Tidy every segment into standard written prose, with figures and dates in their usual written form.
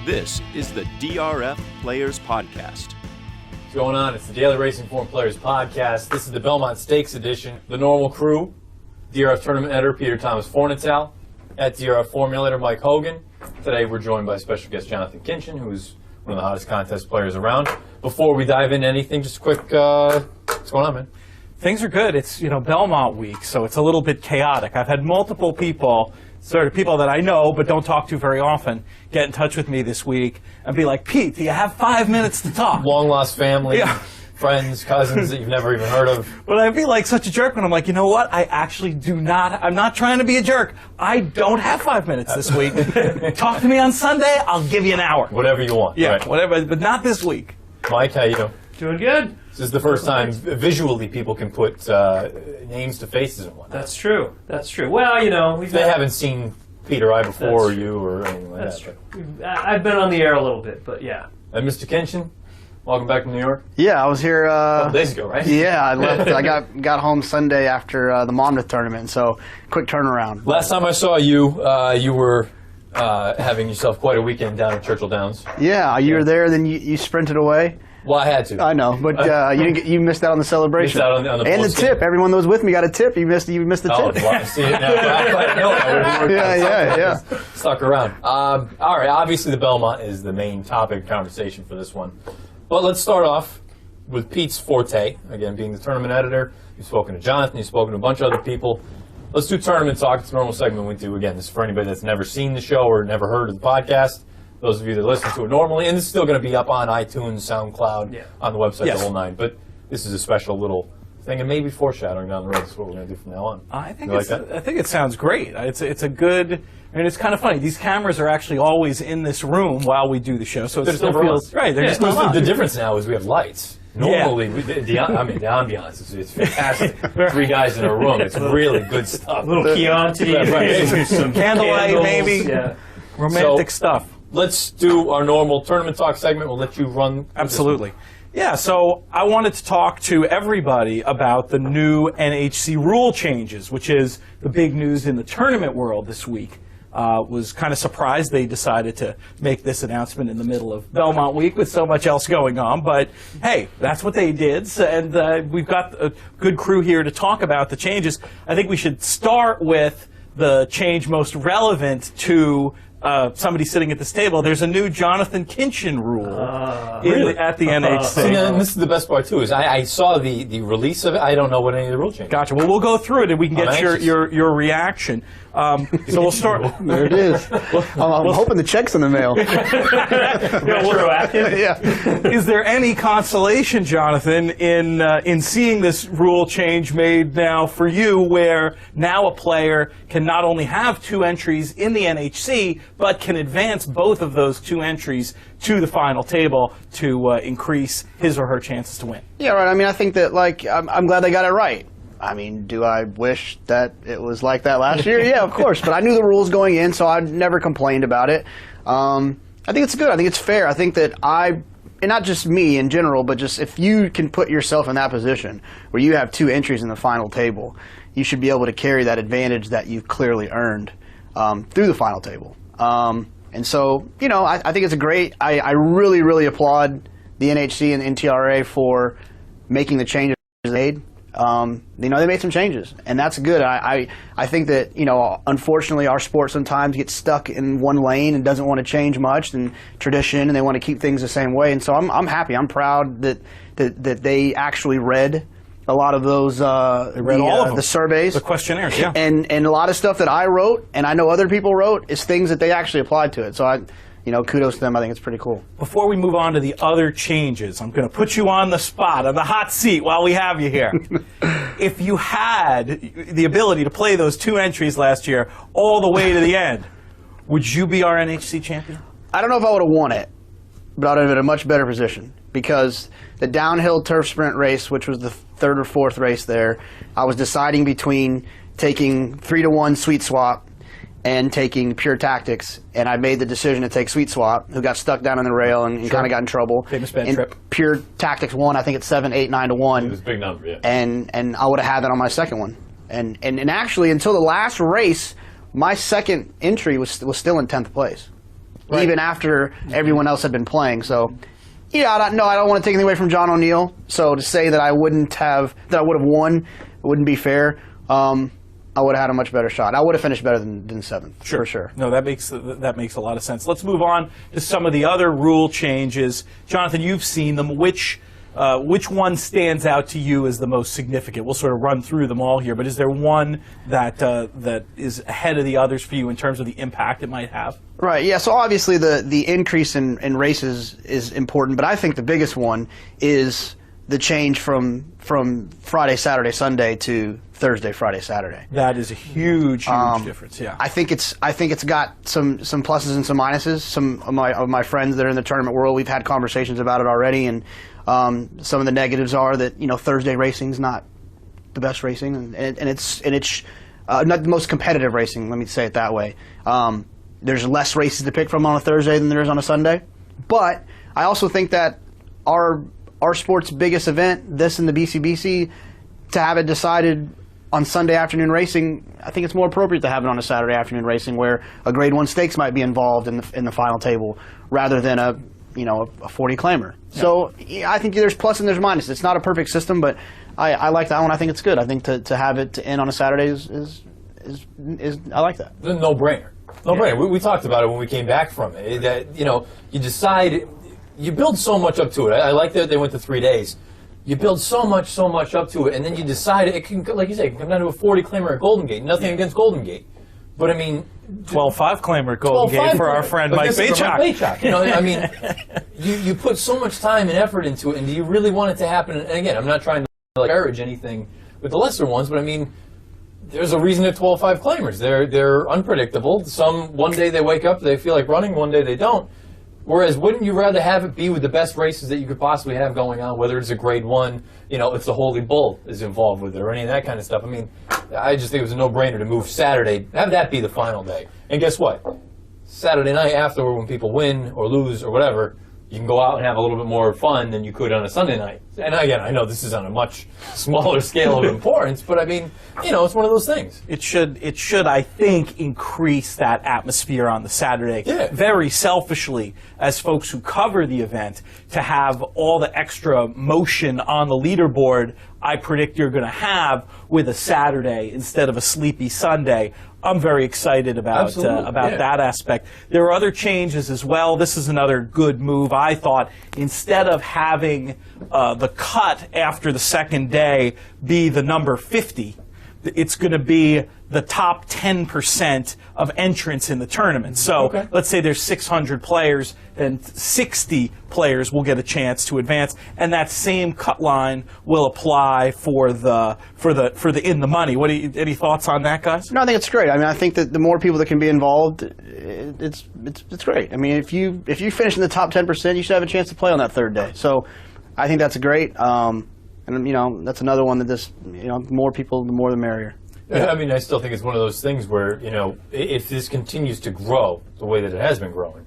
This is the DRF Players Podcast. What's going on? It's the Daily Racing Form Players Podcast. This is the Belmont Stakes edition. The normal crew, DRF Tournament Editor Peter Thomas Fornital, at DRF Formulator Mike Hogan. Today we're joined by special guest Jonathon Kinchen, who's one of the hottest contest players around. Before we dive into anything, just a quick, what's going on, man? Things are good. It's, Belmont week, so it's a little bit chaotic. I've had multiple people, sort of people that I know but don't talk to very often, get in touch with me this week and be like, Pete, do you have 5 minutes to talk? Long-lost family, Yeah. friends, cousins that you've never even heard of. But I feel like such a jerk when I'm like, you know what? I actually do not. I'm not trying to be a jerk. I don't have 5 minutes this week. Talk to me on Sunday. I'll give you an hour. Whatever you want. Yeah, right. Whatever, but not this week. Mike, how you doing? Doing good. This is the first time visually people can put names to faces and whatnot. That's true. That's true. Well, They haven't seen Pete or I before, or you, or anything like That's that. true. I've been on the air a little bit, but yeah. And Mr. Kinchen, welcome back from New York. Yeah, I was here. A couple days ago, right? Yeah, I left. I got home Sunday after the Monmouth tournament, so quick turnaround. Last time I saw you, you were having yourself quite a weekend down at Churchill Downs. Yeah, you were there, then you sprinted away. Well, I had to. I know, but you missed out on the celebration. Missed out on the and the post-game. tip. Everyone that was with me got a tip. You missed the Oh, tip. well, I see it now. Yeah. Stuck around. All right, obviously the Belmont is the main topic of conversation for this one. But let's start off with Pete's forte, again, being the tournament editor. You've spoken to Jonathon, you've spoken to a bunch of other people. Let's do tournament talk. It's a normal segment we do. Again, this is for anybody that's never seen the show or never heard of the podcast. Those of you that listen to it normally, and this is still going to be up on iTunes, SoundCloud, on the website, Yes. the whole nine. But this is a special little thing, and maybe foreshadowing down the road. That's what we're going to do from now on. I think You like that? I think it sounds great. It's a good. I mean, it's kind of funny. These cameras are actually always in this room while we do the show, so it They're still never feels on. right. They're Yeah, just not the on. difference now is we have lights. Normally, the ambiance is fantastic. 3 guys in a room. It's really good stuff. A little Chianti, Right. some Candlelight, candles, maybe. Yeah. Romantic stuff. Let's do our normal tournament talk segment. We'll let you run. Absolutely. Yeah, so I wanted to talk to everybody about the new NHC rule changes, which is the big news in the tournament world this week. Was kind of surprised they decided to make this announcement in the middle of Belmont Week with so much else going on. But hey, that's what they did, and we've got a good crew here to talk about the changes. I think we should start with the change most relevant to somebody sitting at this table. There's a new Jonathon Kinchen rule Really? at the NHC. And this is the best part too. Is I saw the release of it. I don't know what any of the rule changes. Gotcha. Well, we'll go through it and we can I'm get anxious. your reaction. So we'll start. There it is. I'm hoping the check's in the mail. Retroactive. Yeah. Is there any consolation, Jonathan, in seeing this rule change made now for you, where now a player can not only have 2 entries in the NHC, but can advance both of those 2 entries to the final table to increase his or her chances to win? Yeah, right. I mean, I think that I'm glad they got it right. I mean, do I wish that it was like that last year? Yeah, of course. But I knew the rules going in, so I never complained about it. I think it's good. I think it's fair. I think that and not just me in general, but just if you can put yourself in that position where you have 2 entries in the final table, you should be able to carry that advantage that you've clearly earned through the final table. And so, I think it's a great. I really, really applaud the NHC and the NTRA for making the changes they made. They made some changes, and that's good. I think that, unfortunately, our sport sometimes gets stuck in one lane and doesn't want to change much and tradition, and they want to keep things the same way. And so I'm happy. I'm proud that they actually read a lot of those all of them. the surveys, The questionnaires, yeah. and a lot of stuff that I wrote and I know other people wrote is things that they actually applied to it. So kudos to them. I think it's pretty cool. Before we move on to the other changes, I'm going to put you on the spot, on the hot seat while we have you here. If you had the ability to play those 2 entries last year all the way to the end, would you be our NHC champion? I don't know if I would have won it, but I would have been in a much better position because the downhill turf sprint race, which was the 3rd or 4th race there, I was deciding between taking 3-1 Sweet Swap and taking Pure Tactics, and I made the decision to take Sweet Swap, who got stuck down on the rail and kind of got in trouble. Famous bad and trip. Pure Tactics won, I think it's 7, 8, 9 to 1. It was a big number, yeah. And I would have had that on my second one. And actually, until the last race, my second entry was still in 10th place. even after everyone else had been playing. So, yeah, I don't want to take anything away from John O'Neill. So to say that I would have won, it wouldn't be fair. I would have had a much better shot. I would have finished better than seventh, for sure. No, that makes a lot of sense. Let's move on to some of the other rule changes. Jonathon, you've seen them. Which one stands out to you as the most significant? We'll sort of run through them all here, but is there one that is ahead of the others for you in terms of the impact it might have? Right, yeah, so obviously the increase in races is important, but I think the biggest one is the change from Friday, Saturday, Sunday to Thursday, Friday, Saturday. That is a huge difference. Yeah, I think it's got some pluses and some minuses. Some of my friends that are in the tournament world, we've had conversations about it already, and some of the negatives are that Thursday racing's not the best racing, and it's not the most competitive racing. Let me say it that way. There's less races to pick from on a Thursday than there is on a Sunday, but I also think that our sport's biggest event, this and the BCBC, to have it decided on Sunday afternoon racing, I think it's more appropriate to have it on a Saturday afternoon racing where a Grade 1 stakes might be involved in the final table rather than a 40 claimer. Yeah. So I think there's plus and there's minus. It's not a perfect system, but I like that one. I think it's good. I think to have it to end on a Saturday is I like that. It's a no-brainer. No-brainer. We talked about it when we came back from it. That you decide. You build so much up to it. I like that they went to 3 days. You build so much up to it, and then you decide it can, like you say, it can come down to a 40 claimer at Golden Gate. Nothing against Golden Gate, but I mean, 12-5 claimer at Golden Gate for our friend Mike Bachak. You put so much time and effort into it, and do you really want it to happen? And again, I'm not trying to encourage anything with the lesser ones, but I mean, there's a reason they're 12-5 claimers. They're unpredictable. One day they wake up, they feel like running. One day they don't. Whereas, wouldn't you rather have it be with the best races that you could possibly have going on, whether it's a Grade 1, it's the Holy Bull is involved with it, or any of that kind of stuff? I mean, I just think it was a no-brainer to move Saturday, have that be the final day. And guess what? Saturday night afterward, when people win or lose or whatever, you can go out and have a little bit more fun than you could on a Sunday night. And again, I know this is on a much smaller scale of importance, but I mean, it's one of those things. It should, I think, increase that atmosphere on the Saturday. Yeah. Very selfishly, as folks who cover the event, to have all the extra motion on the leaderboard I predict you're going to have with a Saturday instead of a sleepy Sunday. I'm very excited about that aspect. There are other changes as well. This is another good move. I thought instead of having the cut after the second day be the number 50, it's going to be the top 10% of entrants in the tournament. So let's say there's 600 players, then 60 players will get a chance to advance, and that same cut line will apply for the in the money. Any thoughts on that, guys? No, I think it's great. I mean, I think that the more people that can be involved, it's great. I mean, if you finish in the top 10%, you should have a chance to play on that third day. So I think that's great. And that's another one that this more people, the more the merrier. Yeah. I mean, I still think it's one of those things where, if this continues to grow the way that it has been growing,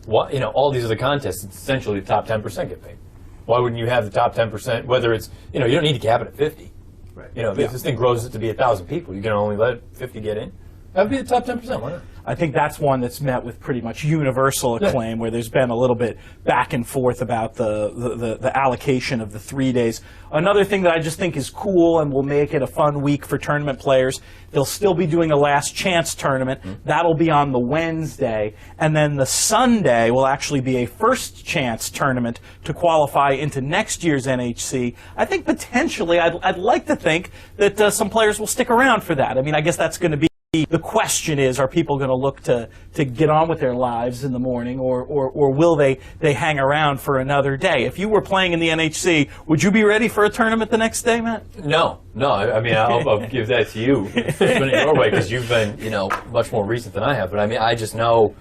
all these other contests, it's essentially the top 10% get paid. Why wouldn't you have the top 10%, whether it's, you don't need to cap it at 50. Right. If this thing grows to be 1,000 people, you can only let 50 get in. That would be the top 10%, why not? I think that's one that's met with pretty much universal acclaim, where there's been a little bit back and forth about the allocation of the 3 days. Another thing that I just think is cool and will make it a fun week for tournament players, they'll still be doing a last chance tournament. That'll be on the Wednesday. And then the Sunday will actually be a first chance tournament to qualify into next year's NHC. I think potentially, I'd like to think that some players will stick around for that. I mean, I guess that's going to be the question is, are people going to look to get on with their lives in the morning, or will they hang around for another day? If you were playing in the NHC, would you be ready for a tournament the next day, Matt? No. I mean, I'll give that to you in your way, because you've been, much more recent than I have. But I mean, I just know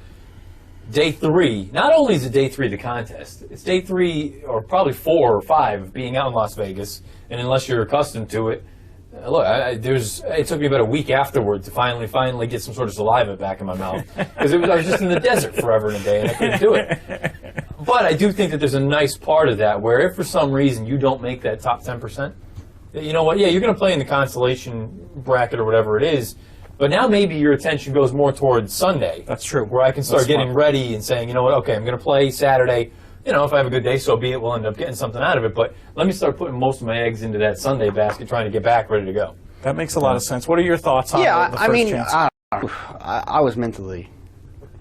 day 3, not only is it day 3 of the contest, it's day 3 or probably 4 or 5 of being out in Las Vegas, and unless you're accustomed to it, look, it took me about a week afterward to finally get some sort of saliva back in my mouth, because I was just in the desert forever and a day and I couldn't do it. But I do think that there's a nice part of that where if for some reason you don't make that top 10%, you know what? Yeah, you're going to play in the consolation bracket or whatever it is, But now maybe your attention goes more towards Sunday. That's true. Where I can start That's getting smart. ready and saying, you know what, okay, I'm going to play Saturday. You know, if I have a good day, so be it. We'll end up getting something out of it. But let me start putting most of my eggs into that Sunday basket, trying to get back ready to go. That makes a lot of sense. What are your thoughts on Yeah, the I first mean, chance? I was mentally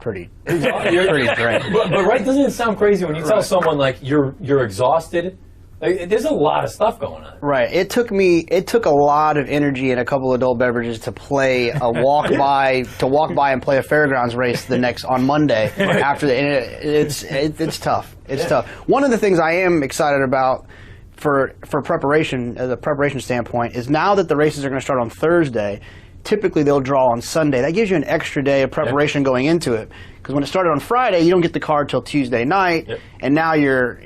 pretty You're- drained. But right, doesn't it sound crazy when you tell someone like you're exhausted? Like, there's a lot of stuff going on. Right. It took a lot of energy and a couple of adult beverages to play a walk by and play a fairgrounds race on Monday after the. It's tough. It's tough. One of the things I am excited about for preparation, as a preparation standpoint, is now that the races are going to start on Thursday. Typically, they'll draw on Sunday. That gives you an extra day of preparation going into it. Because when it started on Friday, you don't get the card till Tuesday night, and now you're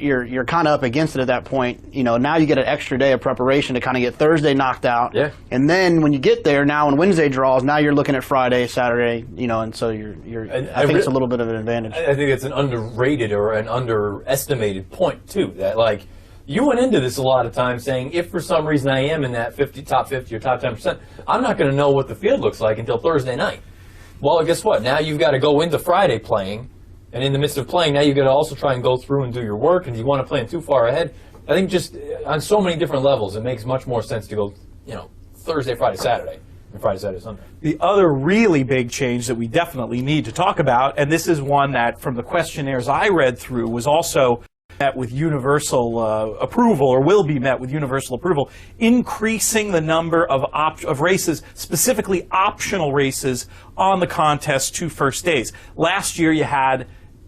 kind of up against it at that point. You know, now you get an extra day of preparation to kind of get Thursday knocked out. Yeah. And then when you get there, now when Wednesday draws, now you're looking at Friday, Saturday. You know, and so I think it's a little bit of an advantage. I think it's an underrated or an underestimated point too. That like. You went into this a lot of times saying, if for some reason I am in that top 50 or top 10%, I'm not going to know what the field looks like until Thursday night. Well, guess what? Now you've got to go into Friday playing, and in the midst of playing, now you've got to also try and go through and do your work, and you want to plan too far ahead. I think just on so many different levels, it makes much more sense to go, you know, Thursday, Friday, Saturday, and Friday, Saturday, Sunday. The other really big change that we definitely need to talk about, and this is one that from the questionnaires I read through was also met with universal approval, or will be met with universal approval, increasing the number of races, specifically optional races, on the contest's 2 first days. Last year you had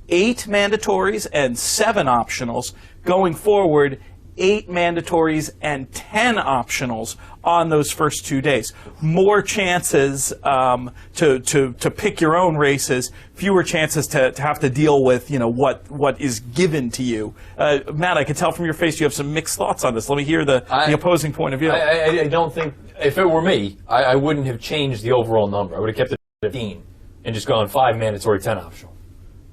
8 mandatories and 7 optionals. Going forward, 8 mandatories and 10 optionals on those first 2 days. More chances to pick your own races, fewer chances to have to deal with, you know, what is given to you. Matt, I can tell from your face you have some mixed thoughts on this. Let me hear the opposing point of view. I don't think, if it were me, I wouldn't have changed the overall number. I would have kept it at 15 and just gone 5 mandatory, 10 optional.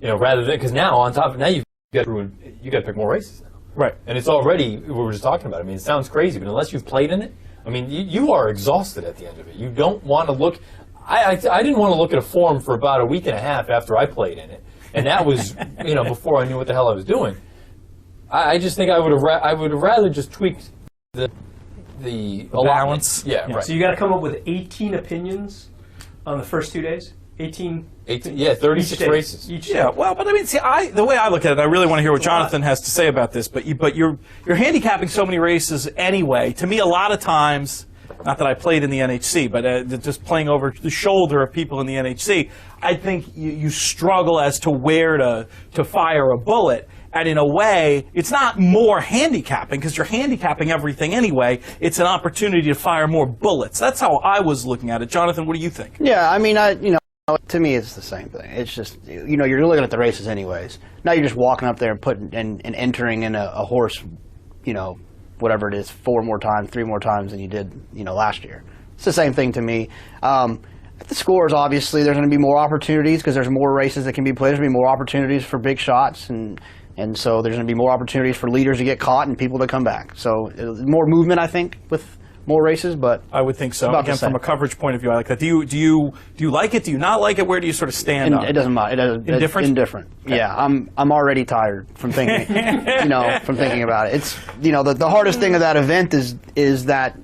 You know, rather than, because now on top of, now you got to pick more races now. Right. And it's already, we were just talking about it. I mean, it sounds crazy, but unless you've played in it, I mean, you are exhausted at the end of it. You don't want to look, I didn't want to look at a form for about a week and a half after I played in it. And that was, you know, before I knew what the hell I was doing. I just think I would have rather just tweaked the balance. Yeah, right. So you got to come up with 18 opinions on the first 2 days? 18, 36 races. Each Yeah, well, but I mean, see, the way I look at it, I really want to hear what Jonathon has to say about this. But you're handicapping so many races anyway. To me, a lot of times, not that I played in the NHC, but just playing over the shoulder of people in the NHC, I think you struggle as to where to fire a bullet. And in a way, it's not more handicapping, because you're handicapping everything anyway. It's an opportunity to fire more bullets. That's how I was looking at it. Jonathon, what do you think? Yeah, I mean, to me, it's the same thing. It's just, you know, you're looking at the races anyways. Now you're just walking up there and putting and entering in a horse, you know, whatever it is, 4 more times, 3 more times than you did, you know, last year. It's the same thing to me. The scores, obviously, there's going to be more opportunities because there's more races that can be played. There's going to be more opportunities for big shots, and so there's going to be more opportunities for leaders to get caught and people to come back. So more movement, I think, with more races, but I would think so. about Again, the same. from a coverage point of view, I like that. Do you like it? Do you not like it? Where do you sort of stand on it doesn't matter. Indifferent? Indifferent. Okay. Yeah, I'm already tired from thinking, from thinking about it. It's, the hardest thing of that event is that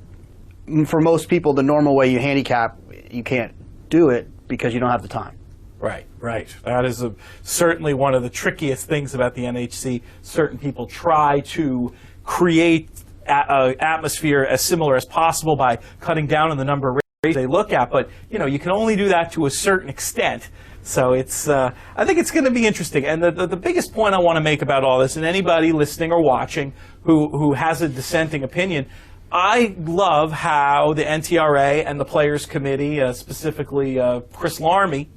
for most people, the normal way you handicap, you can't do it because you don't have the time. Right, right. That is certainly one of the trickiest things about the NHC. Certain people try to create an atmosphere as similar as possible by cutting down on the number of races they look at, but you can only do that to a certain extent. So it's, I think it's going to be interesting. And the biggest point I want to make about all this, and anybody listening or watching who has a dissenting opinion, I love how the NTRA and the Players Committee, specifically Chris Larmy,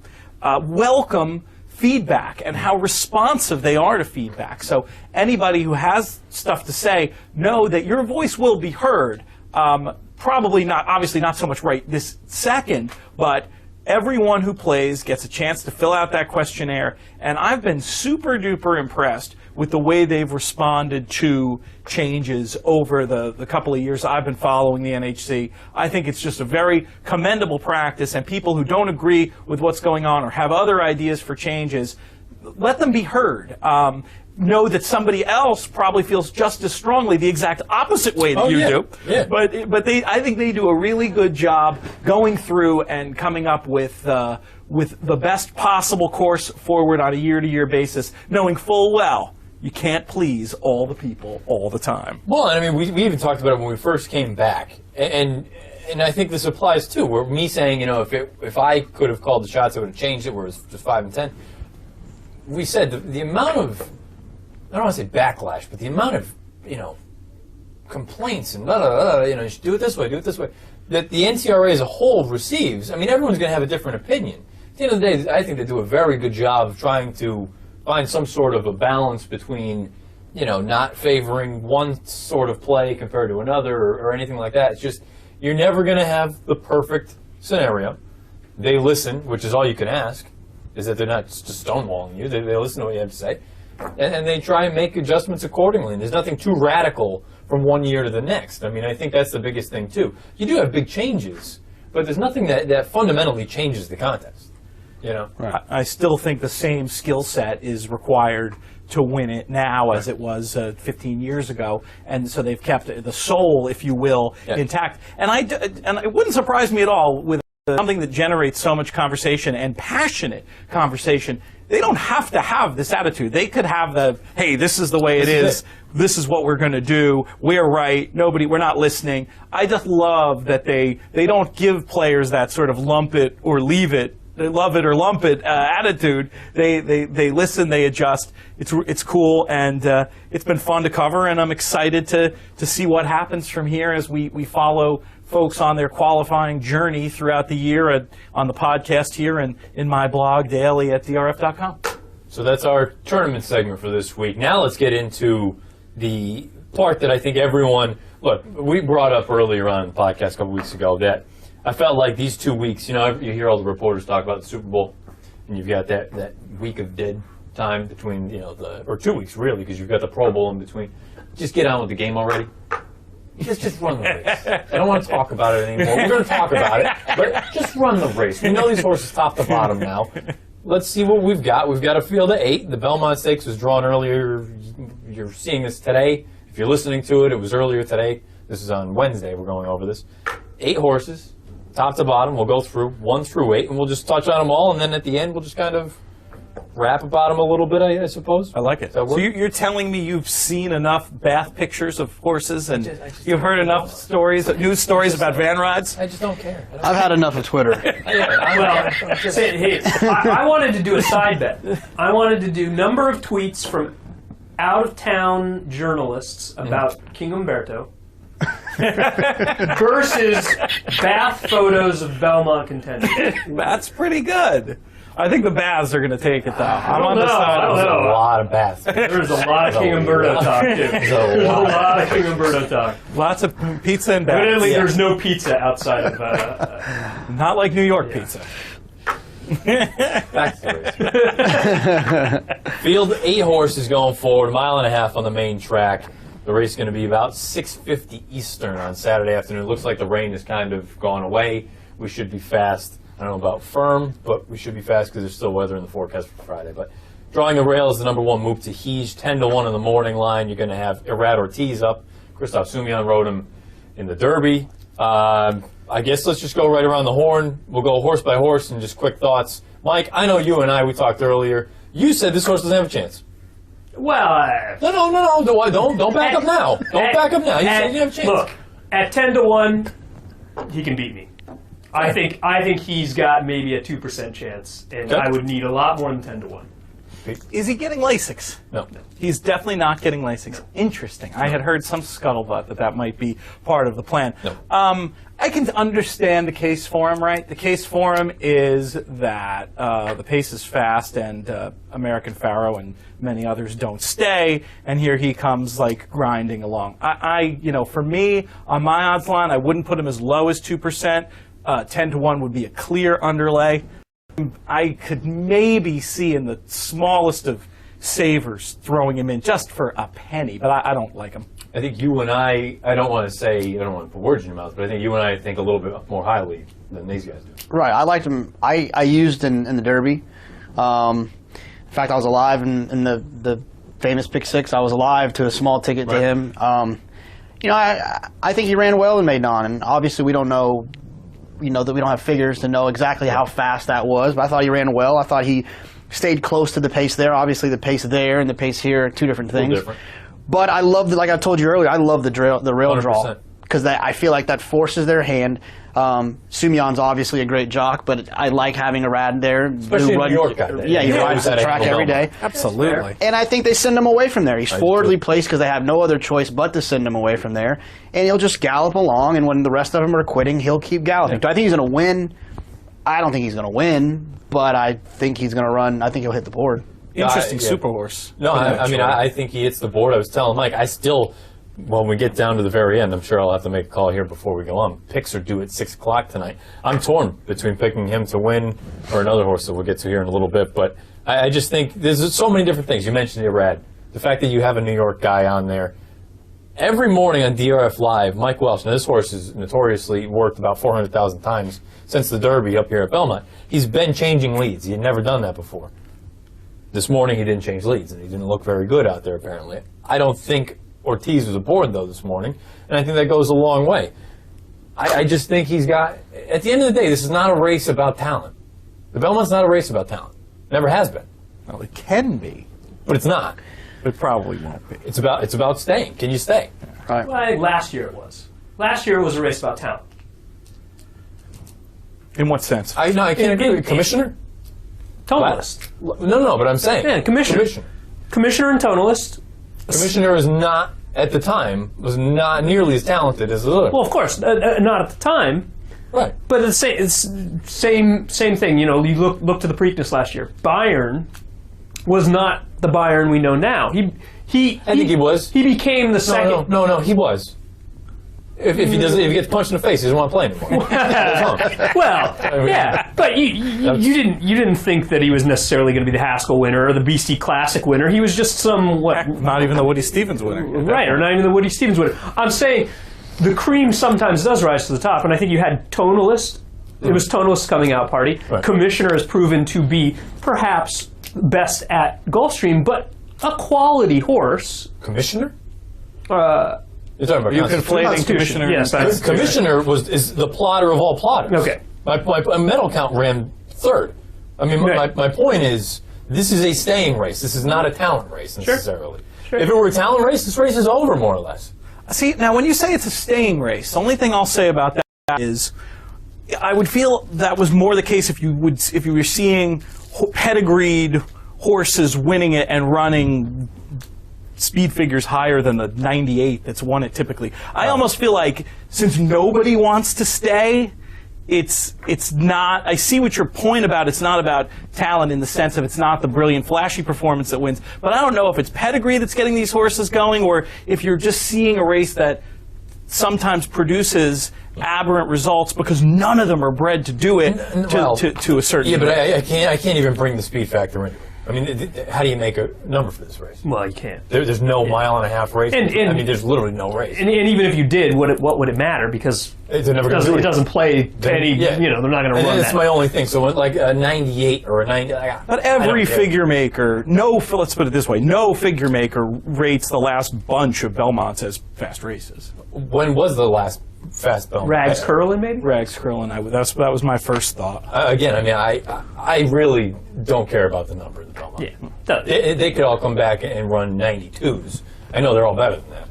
welcome feedback and how responsive they are to feedback. So anybody who has stuff to say, know that your voice will be heard. Probably not, obviously not so much right this second, but everyone who plays gets a chance to fill out that questionnaire. And I've been super duper impressed with the way they've responded to changes over the couple of years I've been following the NHC. I think it's just a very commendable practice, and people who don't agree with what's going on or have other ideas for changes, let them be heard. Know that somebody else probably feels just as strongly the exact opposite way that you do. Yeah. But I think they do a really good job going through and coming up with the best possible course forward on a year-to-year basis, knowing full well you can't please all the people all the time. Well, I mean, we even talked about it when we first came back, and I think this applies too. Where me saying, if I could have called the shots, I would have changed it. Where it's just 5 and 10. We said the amount of, I don't want to say backlash, but the amount of, complaints and you should do it this way, that the NCRA as a whole receives. I mean, everyone's going to have a different opinion. At the end of the day, I think they do a very good job of trying to find some sort of a balance between, not favoring one sort of play compared to another or anything like that. It's just, you're never going to have the perfect scenario. They listen, which is all you can ask, is that they're not just stonewalling you. They listen to what you have to say. And they try and make adjustments accordingly. And there's nothing too radical from one year to the next. I mean, I think that's the biggest thing, too. You do have big changes, but there's nothing that fundamentally changes the contest. Right. I still think the same skill set is required to win it now as it was 15 years ago, and so they've kept the soul, if you will, intact. And it wouldn't surprise me at all with something that generates so much conversation and passionate conversation. They don't have to have this attitude. They could have hey, this is the way it is. This is what we're going to do. We're right. We're not listening. I just love that they don't give players that sort of lump it or leave it, love it or lump it attitude. They listen, they adjust. It's cool, and it's been fun to cover, and I'm excited to see what happens from here as we follow folks on their qualifying journey throughout the year on the podcast here and in my blog daily at drf.com. So that's our tournament segment for this week. Now let's get into the part that I think everyone, we brought up earlier on the podcast a couple weeks ago that I felt like these 2 weeks, you hear all the reporters talk about the Super Bowl, and you've got that week of dead time between, or 2 weeks really, because you've got the Pro Bowl in between. Just get on with the game already. Just run the race. I don't want to talk about it anymore. We're going to talk about it, but just run the race. We know these horses top to bottom now. Let's see what we've got. We've got a field of 8. The Belmont Stakes was drawn earlier. You're seeing this today. If you're listening to it, it was earlier today. This is on Wednesday. We're going over this. 8 horses, top to bottom. We'll go through 1 through 8, and we'll just touch on them all, and then at the end, we'll just kind of rap about them a little bit, I suppose. I like it. So you're telling me you've seen enough bath pictures of horses, and you've heard enough news stories about van rides? I just don't care. I've had enough of Twitter. I wanted to do a side bet. I wanted to do number of tweets from out-of-town journalists about King Umberto versus bath photos of Belmont contenders. That's pretty good. I think the baths are going to take it, though. I'm on the side. There's a lot of baths. There's a lot of King Umberto talk, too. There's a lot of King Umberto talk. Lots of pizza and baths. Evidently, there's no pizza outside of... Not like New York pizza. Back to the race. Field 8 horses going forward, 1.5 miles on the main track. The race is going to be about 6:50 Eastern on Saturday afternoon. It looks like the rain has kind of gone away. We should be fast. I don't know about firm, but we should be fast because there's still weather in the forecast for Friday. But drawing a rail is the number 1 move to Hege, 10-1 in the morning line. You're going to have Irad Ortiz up. Christoph Sumian rode him in the Derby. I guess let's just go right around the horn. We'll go horse by horse and just quick thoughts. Mike, I know you and we talked earlier. You said this horse doesn't have a chance. Well, No, don't back up now. Don't back up now. You said you have a chance. Look, at 10-1, he can beat me. I think he's got maybe a 2% chance, and I would need a lot more than 10-1. Is he getting Lasix? No. He's definitely not getting Lasix. Interesting. I had heard some scuttlebutt that might be part of the plan. No. I can understand the case for him, right? The case for him is that the pace is fast and American Pharaoh and many others don't stay, and here he comes like grinding along. For me, on my odds line, I wouldn't put him as low as 2%. 10-1 would be a clear underlay. I could maybe see in the smallest of savors throwing him in just for a penny, but I don't like him. I think you and I don't want to put words in your mouth, but I think you and I think a little bit more highly than these guys do. Right. I liked him. I used in the Derby. In fact, I was alive in the famous pick six. I was alive to a small ticket to him. I think he ran well in Maidan, and obviously we don't know. That we don't have figures to know exactly how fast that was, but I thought he ran well. I thought he stayed close to the pace there. Obviously, the pace there and the pace here are two different things. But I love, like I told you earlier, I love the rail 100%. Draw because I feel like that forces their hand. Sumion's obviously a great jock, but I like having a Rad there. Especially in New York guy. Yeah, he rides the track every day. Absolutely. And I think they send him away from there. He's forwardly placed because they have no other choice but to send him away from there. And he'll just gallop along, and when the rest of them are quitting, he'll keep galloping. Do I think he's going to win? I don't think he's going to win, but I think he's going to run. I think he'll hit the board. Interesting super horse. No, I think he hits the board. I was telling Mike, when we get down to the very end, I'm sure I'll have to make a call here before we go on. Picks are due at 6 o'clock tonight. I'm torn between picking him to win or another horse that we'll get to here in a little bit. But I just think there's so many different things. You mentioned Irad. The fact that you have a New York guy on there. Every morning on DRF Live, Mike Welsh, now this horse has notoriously worked about 400,000 times since the Derby up here at Belmont. He's been changing leads. He had never done that before. This morning he didn't change leads, and he didn't look very good out there apparently. I don't think Ortiz was aboard, though, this morning, and I think that goes a long way. I just think he's got... At the end of the day, this is not a race about talent. The Belmont's not a race about talent. Never has been. Well, it can be. But it's not. It probably won't be. It's about staying. Can you stay? Right. Well, I think last year it was. Last year it was a race about talent. In what sense? I can't agree. Commissioner? Tonalist. No, but I'm saying. Yeah, commissioner. Commissioner and tonalist. Commissioner is not, at the time, was not nearly as talented as the other. Well, of course, not at the time. Right. But it's same thing. You look to the Preakness last year. Bayern was not the Bayern we know now. I think he was. He became the second. No, he was. If he gets punched in the face, he doesn't want to play anymore. Yeah, but you didn't think that he was necessarily going to be the Haskell winner or the BC Classic winner. He was just not even the Woody Stevens winner, right? Or not even the Woody Stevens winner. I'm saying the cream sometimes does rise to the top, and I think you had Tonalist. It was Tonalist's coming out party. Right. Commissioner has proven to be perhaps best at Gulfstream, but a quality horse. Commissioner? You're talking about you conflating Commissioner? Yes, Commissioner is the plotter of all plotters. Okay. My medal count ran third. I mean, my point is, this is a staying race. This is not a talent race necessarily. Sure. If it were a talent race, this race is over more or less. See, now when you say it's a staying race, the only thing I'll say about that is, I would feel that was more the case if you were seeing pedigreed horses winning it and running speed figures higher than the 98 that's won it typically. I almost feel like since nobody wants to stay, it's not. I see what your point about. It's not about talent in the sense of it's not the brilliant, flashy performance that wins. But I don't know if it's pedigree that's getting these horses going, or if you're just seeing a race that sometimes produces aberrant results because none of them are bred to do it to a certain. Yeah, but I can't even bring the speed factor into it. I mean, how do you make a number for this race? Well, you can't. There's no mile-and-a-half race. I mean, there's literally no race. And even if you did, what would it matter? Because it doesn't play any. They're not going to run that. That's my only thing. So like a 98 or a 90. But every figure maker, let's put it this way, no figure maker rates the last bunch of Belmonts as fast races. When was the last fast Belmont? Rags Curlin, maybe? Rags Curlin. That was my first thought. Again, I mean, I really don't care about the number of the Belmont. Yeah. They could all come back and run 92s. I know they're all better than that.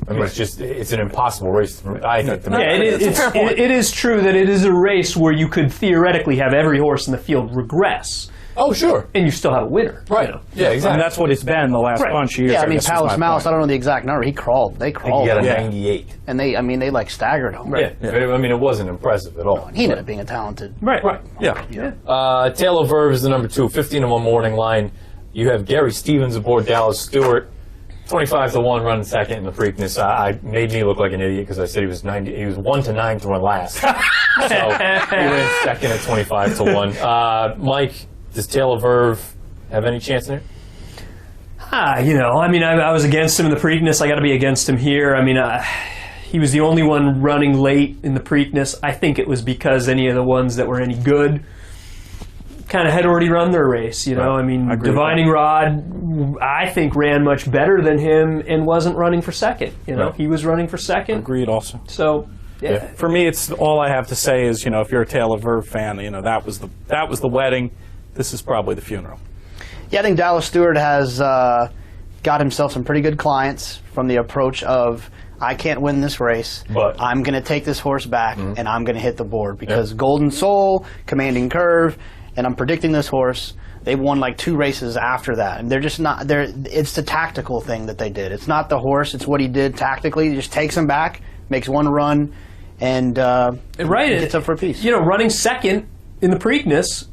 I mean, it's an impossible race. I think. It is true that it is a race where you could theoretically have every horse in the field regress. Oh, sure. And you still have a winner. Right. Yeah, exactly. And that's what it's been the last bunch of years. Yeah, I mean, Palace Mouse, I don't know the exact number. He crawled. They crawled. He got a 98. And they like staggered him. Right. Yeah. I mean, it wasn't impressive at all. He ended up being a talented. Right. Yeah. Taylor Verve is the number 2, 15-1 morning line. You have Gary Stevens aboard Dallas Stewart. 25-1 running second in the Preakness. I made me look like an idiot because I said he was 90. He was 1-9 to run last. So he went second at 25-1. Mike, does Taylor Verve have any chance in it? I was against him in the Preakness. I got to be against him here. He was the only one running late in the Preakness. I think it was because any of the ones that were any good kind of had already run their race. Divining Rod, I think, ran much better than him and wasn't running for second. He was running for second. Agreed also. So, yeah. For me, it's all I have to say is, if you're a Taylor Verve fan, that was the wedding. This is probably the funeral. Yeah, I think Dallas Stewart has got himself some pretty good clients from the approach of, I can't win this race, but I'm going to take this horse back and I'm going to hit the board because Golden Soul, Commanding Curve, and I'm predicting this horse. They won like 2 races after that, and they're just not there. It's the tactical thing that they did. It's not the horse; it's what he did tactically. He just takes him back, makes one run, and gets up for a piece. Running second in the Preakness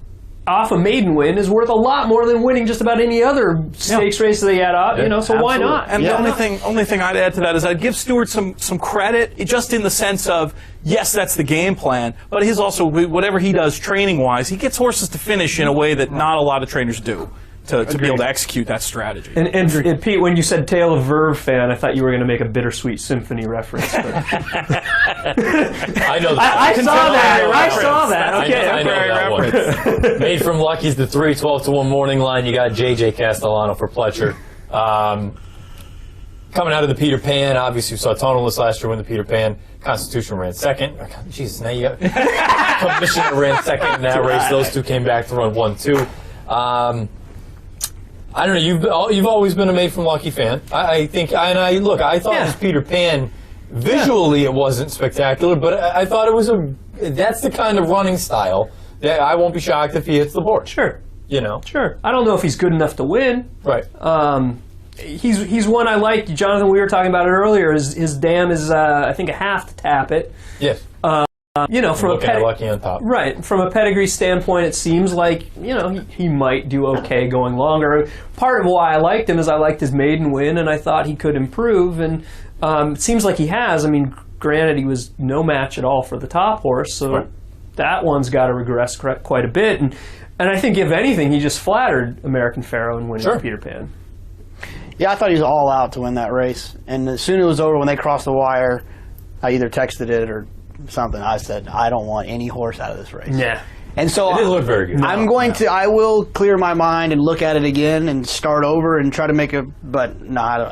off a maiden win is worth a lot more than winning just about any other stakes race they had up. So why not? And the only thing I'd add to that is I'd give Stewart some credit, just in the sense of, yes, that's the game plan, but his also, whatever he does training wise, he gets horses to finish in a way that not a lot of trainers do. To be able to execute that strategy. And Pete, when you said Taylor Verve fan, I thought you were going to make a Bittersweet Symphony reference. But I know that. I saw that. Okay. I know that one. It's made from Lucky's the 3-12-1 morning line. You got J.J. Castellano for Pletcher. Coming out of the Peter Pan, obviously we saw Tonalist last year win the Peter Pan. Constitution ran second. Jesus, now you got Commissioner ran second in that race. Those two came back to run 1-2. I don't know. You've always been a Made from Lucky fan. I thought it was Peter Pan. Visually, it wasn't spectacular, but I thought it was that's the kind of running style that I won't be shocked if he hits the board. Sure. Sure. I don't know if he's good enough to win. Right. He's one I like. Jonathan, we were talking about it earlier. His dam is, I think, a half to tap it. Yes. From a Lucky on top. Right. From a pedigree standpoint, it seems like he might do okay going longer. Part of why I liked him is I liked his maiden win, and I thought he could improve. And it seems like he has. Granted, he was no match at all for the top horse, so that one's got to regress quite a bit. And I think, if anything, he just flattered American Pharoah in winning the Peter Pan. Yeah, I thought he was all out to win that race. And as soon as it was over, when they crossed the wire, I either texted it or something. I said, I don't want any horse out of this race. Yeah. And so it didn't look very good. I will clear my mind and look at it again and start over and try to make I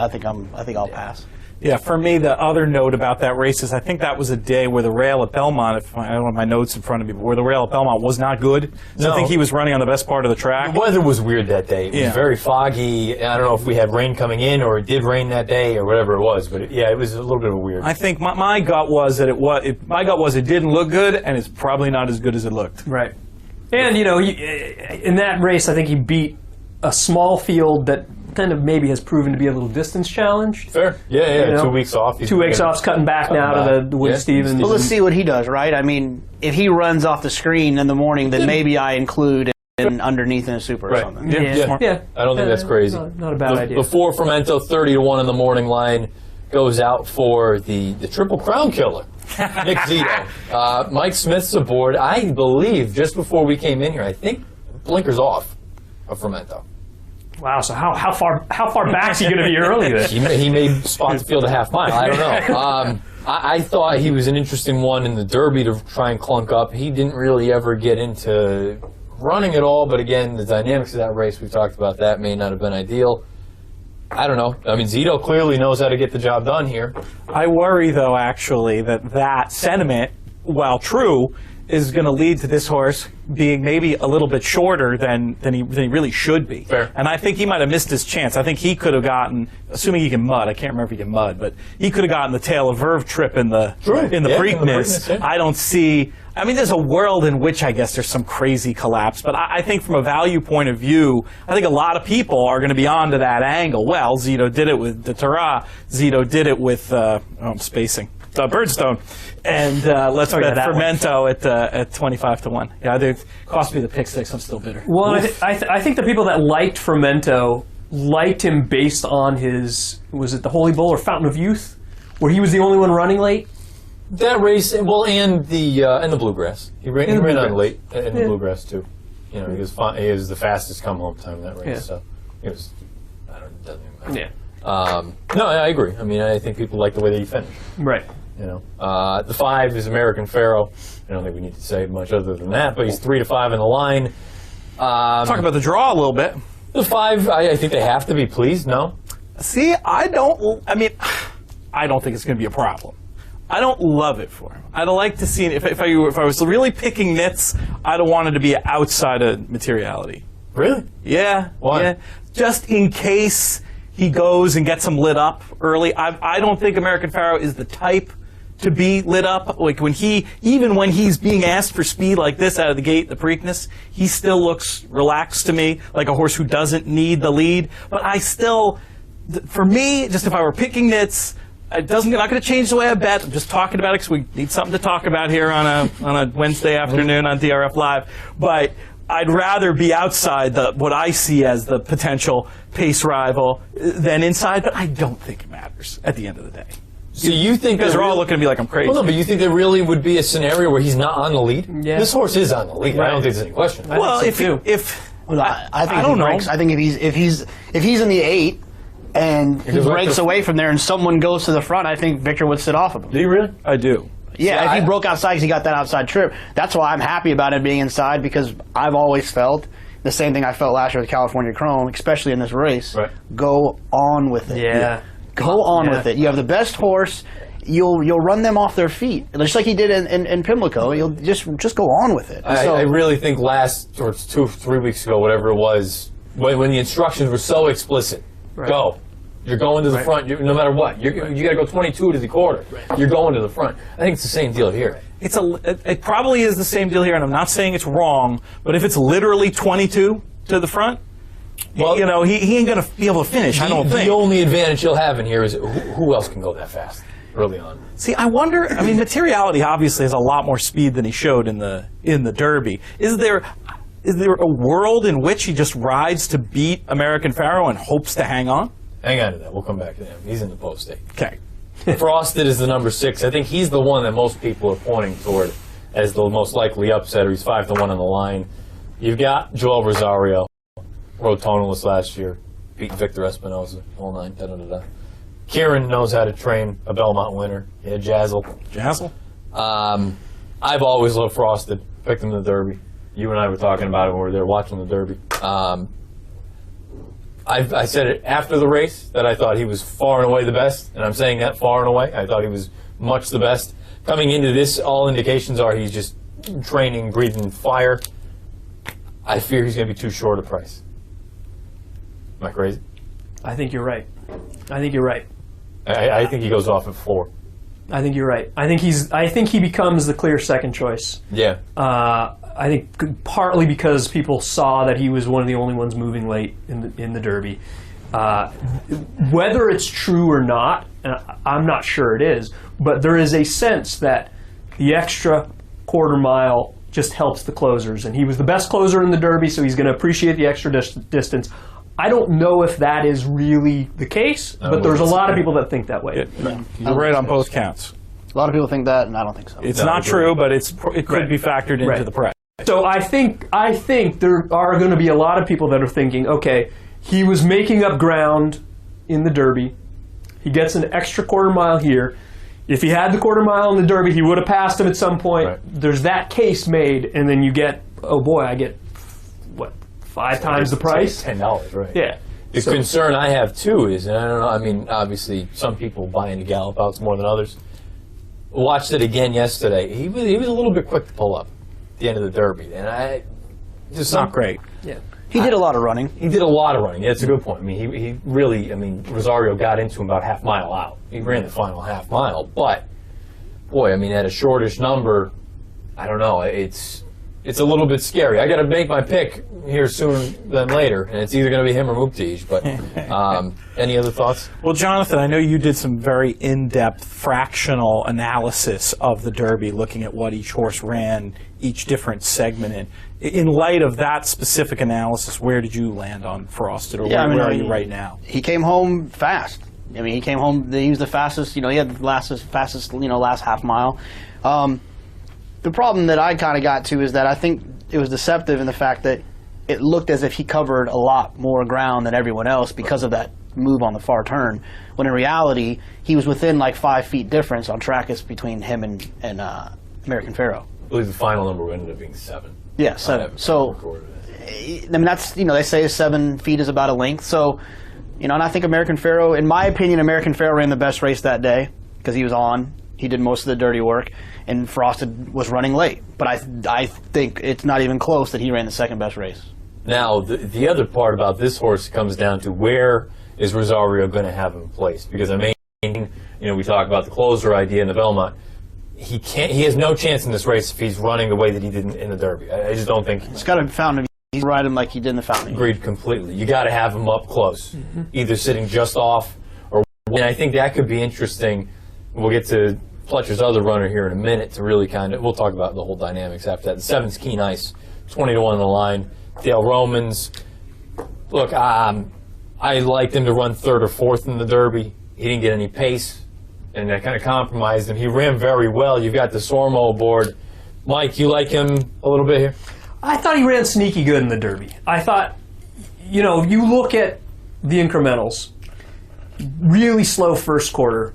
think I'll pass. Yeah, for me, the other note about that race is I think that was a day where the rail at Belmont, I don't have my notes in front of me, but where the rail at Belmont was not good. So I think he was running on the best part of the track. The weather was weird that day. It was very foggy. I don't know if we had rain coming in or it did rain that day or whatever it was, but it was a little bit of a weird. I think my gut was that it didn't look good, and it's probably not as good as it looked. Right. And, in that race, I think he beat a small field that kind of maybe has proven to be a little distance challenged. Fair. Yeah. 2 weeks off. 2 weeks off, cutting back now to the Wood Stevens. Well, let's see what he does, right? If he runs off the screen in the morning, then maybe I include in underneath in a super or something. Yeah. I don't think that's crazy. Not a bad idea. Before Fermento, 30-1 in the morning line goes out for the Triple Crown killer, Nick Zito. Mike Smith's aboard, I believe, just before we came in here. I think blinkers off of Fermento. Wow, so how far back is he going to be early then? He may spot the field a half mile. I don't know. I thought he was an interesting one in the Derby to try and clunk up. He didn't really ever get into running at all, but again, the dynamics of that race, we talked about that, may not have been ideal. I don't know. Zito clearly knows how to get the job done here. I worry, though, actually, that sentiment, while true, is going to lead to this horse being maybe a little bit shorter than he really should be. Fair. And I think he might have missed his chance. I think he could have gotten, assuming he can mud, I can't remember if he can mud, but he could have gotten the Taylor Verve trip in the Preakness. I don't see, there's a world in which I guess there's some crazy collapse, but I think from a value point of view, I think a lot of people are going to be onto that angle. Well, Zito did it with the Tara, Zito did it with, I'm spacing. Birdstone, and let's bet Fermento at 25-1. Yeah, it cost me the pick six. I'm still bitter. Well, I think the people that liked Fermento liked him based on his, was it the Holy Bull or Fountain of Youth, where he was the only one running late. That race, well, and the Bluegrass. He ran on late in the Bluegrass too. He was the fastest come home time in that race. Yeah. So it was. It doesn't even matter. Yeah. No, I agree. I mean, I think people like the way that he finished. Right. You know, the 5 is American Pharoah. I don't think we need to say much other than that. But he's 3-5 in the line. Talk about the draw a little bit. The 5, I think they have to be pleased. No. See, I don't think it's going to be a problem. I don't love it for him. I'd like to see, if I was really picking nits, I'd have wanted to be outside of materiality. Really? Yeah. Why? Yeah. Just in case he goes and gets him lit up early. I don't think American Pharoah is the type to be lit up. Like even when he's being asked for speed like this out of the gate, the Preakness, he still looks relaxed to me, like a horse who doesn't need the lead. But for me, just if I were picking nits, not going to change the way I bet. I'm just talking about it because we need something to talk about here on a Wednesday afternoon on DRF Live. But I'd rather be outside what I see as the potential pace rival than inside. But I don't think it matters at the end of the day. So you think because they're all looking at me like I'm crazy? Well, no, but you think there really would be a scenario where he's not on the lead? Yeah. This horse is on the lead. Right. I don't think there's any question. Well, I think I don't know. I think if he's in the 8 and he breaks away from there and someone goes to the front, I think Victor would sit off of him. Do you really? I do. Yeah, if he broke outside because he got that outside trip. That's why I'm happy about him being inside, because I've always felt the same thing I felt last year with California Chrome, especially in this race. Right. Go on with it. Yeah. Go on with it. You have the best horse. You'll run them off their feet, just like he did in Pimlico. You'll just go on with it. I really think last, or 2-3 weeks ago, whatever it was, when the instructions were so explicit, go. You're going to the front, no matter what. You got to go 22 to the quarter. You're going to the front. I think it's the same deal here. It probably is the same deal here, and I'm not saying it's wrong, but if it's literally 22 to the front, well, he ain't going to be able to finish, I don't think. The only advantage he'll have in here is who else can go that fast early on. See, I wonder, Materiality obviously has a lot more speed than he showed in the Derby. Is there a world in which he just rides to beat American Pharoah and hopes to hang on? Hang on to that. We'll come back to him. He's in the post-8. Okay. Frosted is the number 6. I think he's the one that most people are pointing toward as the most likely upsetter. He's 5-1 on the line. You've got Joel Rosario, rode tonalist last year, beat Victor Espinoza, all 9, da-da-da-da. Kieran knows how to train a Belmont winner. He had Jazzle. I've always loved Frosted. Picked him in the Derby. You and I were talking about it when we were there watching the Derby. I said it after the race that I thought he was far and away the best, and I'm saying that far and away. I thought he was much the best. Coming into this, all indications are he's just training, breathing fire. I fear he's going to be too short a price. Am I crazy? I think you're right. I think he goes off at 4. I think you're right. I think he becomes the clear second choice. Yeah. I think partly because people saw that he was one of the only ones moving late in the Derby. Whether it's true or not, I'm not sure it is, but there is a sense that the extra quarter mile just helps the closers, and he was the best closer in the Derby, so he's going to appreciate the extra distance. I don't know if that is really the case, but there's a lot of people that think that way. You're right on both counts. A lot of people think that, and I don't think so. It's not true, but it could be factored into the price. So I think there are going to be a lot of people that are thinking, okay, he was making up ground in the Derby. He gets an extra quarter mile here. If he had the quarter mile in the Derby, he would have passed him at some point. Right. There's that case made, and then you get, oh boy, I get, 5 times the price? $10, right. Yeah. The concern I have, too, is, and I don't know, obviously, some people buy into gallop outs more than others. Watched it again yesterday. He was a little bit quick to pull up at the end of the Derby, and it's not great. Yeah. He did a lot of running. He did a lot of running. Yeah, that's a good point. He really, Rosario got into him about half mile out. He ran the final half mile, but, boy, at a shortish number, I don't know, it's a little bit scary. I got to make my pick here sooner than later, and it's either going to be him or Muktij. But any other thoughts? Well, Jonathan, I know you did some very in-depth fractional analysis of the Derby, looking at what each horse ran, each different segment. In light of that specific analysis, where did you land on Frosted, or where are you right now? He came home fast. He came home. He was the fastest. He had the fastest. Last half mile. The problem that I kind of got to is that I think it was deceptive in the fact that it looked as if he covered a lot more ground than everyone else because of that move on the far turn, when in reality, he was within like 5 feet difference on Trackist between him and American Pharoah. I believe the final number ended up being 7. Yeah, 7. So, I mean, that's, they say 7 feet is about a length. So, and I think American Pharoah, in my opinion, American Pharoah ran the best race that day because he was on. He did most of the dirty work, and Frosted was running late. But I think it's not even close that he ran the second best race. Now, the other part about this horse comes down to where is Rosario going to have him in place? Because we talk about the closer idea in the Belmont. He has no chance in this race if he's running the way that he did in the Derby. I just don't think. He's got to fountain. He's ride him like he did in the fountain. Agreed completely. You got to have him up close, either sitting just off or. And I think that could be interesting. We'll get to Pletcher's other runner here in a minute to really we'll talk about the whole dynamics after that. The 7's Keen Ice, 20-1 on the line. Dale Romans. Look, I liked him to run 3rd or 4th in the Derby. He didn't get any pace, and that kind of compromised him. He ran very well. You've got the Sormo aboard. Mike, you like him a little bit here? I thought he ran sneaky good in the Derby. I thought, you look at the incrementals, really slow first quarter,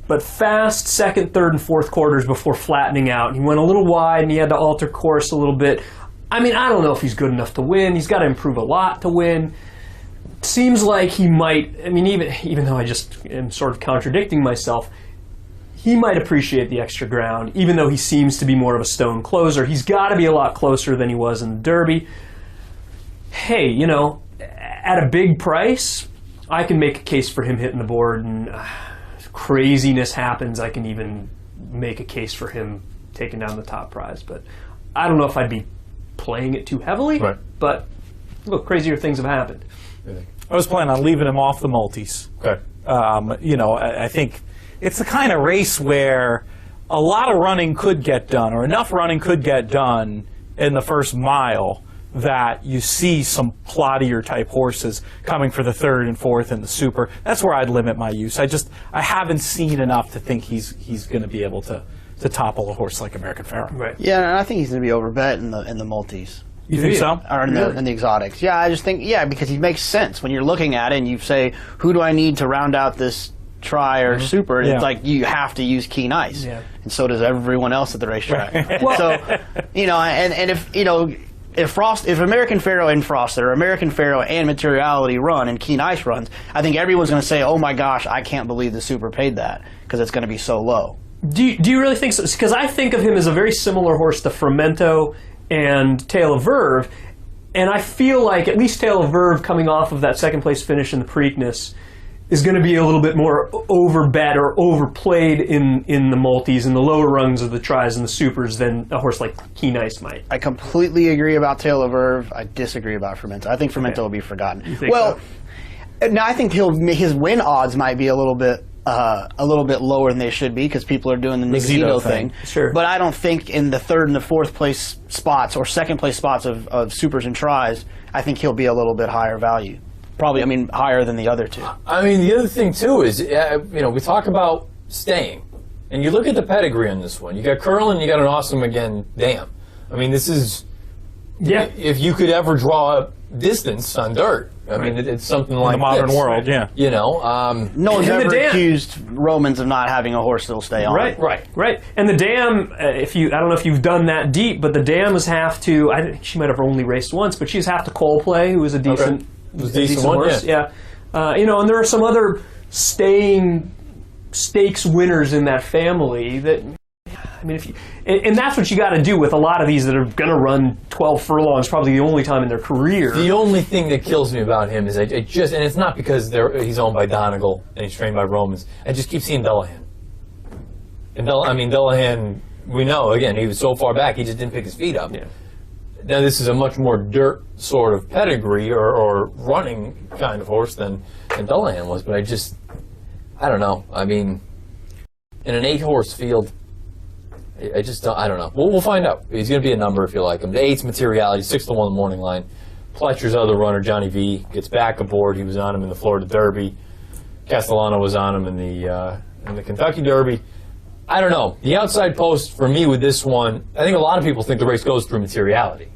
but fast second, third, and fourth quarters before flattening out. He went a little wide, and he had to alter course a little bit. I mean, I don't know if he's good enough to win. He's got to improve a lot to win. Seems like he might, even though I just am sort of contradicting myself, he might appreciate the extra ground, even though he seems to be more of a stone closer. He's got to be a lot closer than he was in the Derby. Hey, at a big price, I can make a case for him hitting the board, and if craziness happens, I can even make a case for him taking down the top prize. But I don't know if I'd be playing it too heavily, right. But look, crazier things have happened. I was planning on leaving him off the multis. Okay. I think it's the kind of race where a lot of running could get done, or enough running could get done in the first mile that you see some plottier type horses coming for the 3rd and 4th in the Super. That's where I'd limit my use. I haven't seen enough to think he's going to be able to topple a horse like American Pharoah. Right. Yeah, and I think he's going to be overbet in the multis. You think so? Or in the exotics. Yeah, I just think, because he makes sense. When you're looking at it and you say, who do I need to round out this try or super? And it's like, you have to use Keen Ice. Yeah. And so does everyone else at the racetrack. So, and if American Pharoah and Frosted, or American Pharoah and Materiality run and Keen Ice runs, I think everyone's going to say, oh my gosh, I can't believe the super paid that, because it's going to be so low. Do you really think so? Because I think of him as a very similar horse to Fermento and Tale of Verve, and I feel like at least Tale of Verve, coming off of that second place finish in the Preakness, is going to be a little bit more overbet or overplayed in the multis and the lower rungs of the tries and the supers than a horse like Keen Ice might. I completely agree about Tale of Verve. I disagree about Fermento. I think Fermento will be forgotten. So? Now I think his win odds might be a little bit lower than they should be, because people are doing the Zito thing. Sure. But I don't think in the 3rd and the 4th place spots or 2nd place spots of supers and tries, I think he'll be a little bit higher value. Probably, higher than the other two. The other thing too is, we talk about staying, and you look at the pedigree on this one. You got Curlin, you got an awesome again. Damn, this is, if you could ever draw a distance on dirt, it's something like in the modern this, world, right? No one's ever accused Romans of not having a horse that'll stay on. Right. And the Dam, I don't know if you've done that deep, but the Dams have to. I think she might have only raced once, but she's have to Coldplay, who was a decent. Okay. Decent horse. Yeah. And there are some other staying stakes winners in that family that, and that's what you got to do with a lot of these that are going to run 12 furlongs, probably the only time in their career. The only thing that kills me about him is and it's not because he's owned by Donegal and he's trained by Romans. I just keep seeing Delahan. And Delahan, we know, again, he was so far back, he just didn't pick his feet up. Yeah. Now, this is a much more dirt sort of pedigree or running kind of horse than Delahan was, but I don't know. In an 8-horse field, I don't know. We'll find out. He's going to be a number if you like him. The 8's Materiality, 6-1 the morning line. Pletcher's other runner, Johnny V, gets back aboard. He was on him in the Florida Derby. Castellano was on him in the Kentucky Derby. I don't know. The outside post for me with this one, I think a lot of people think the race goes through Materiality.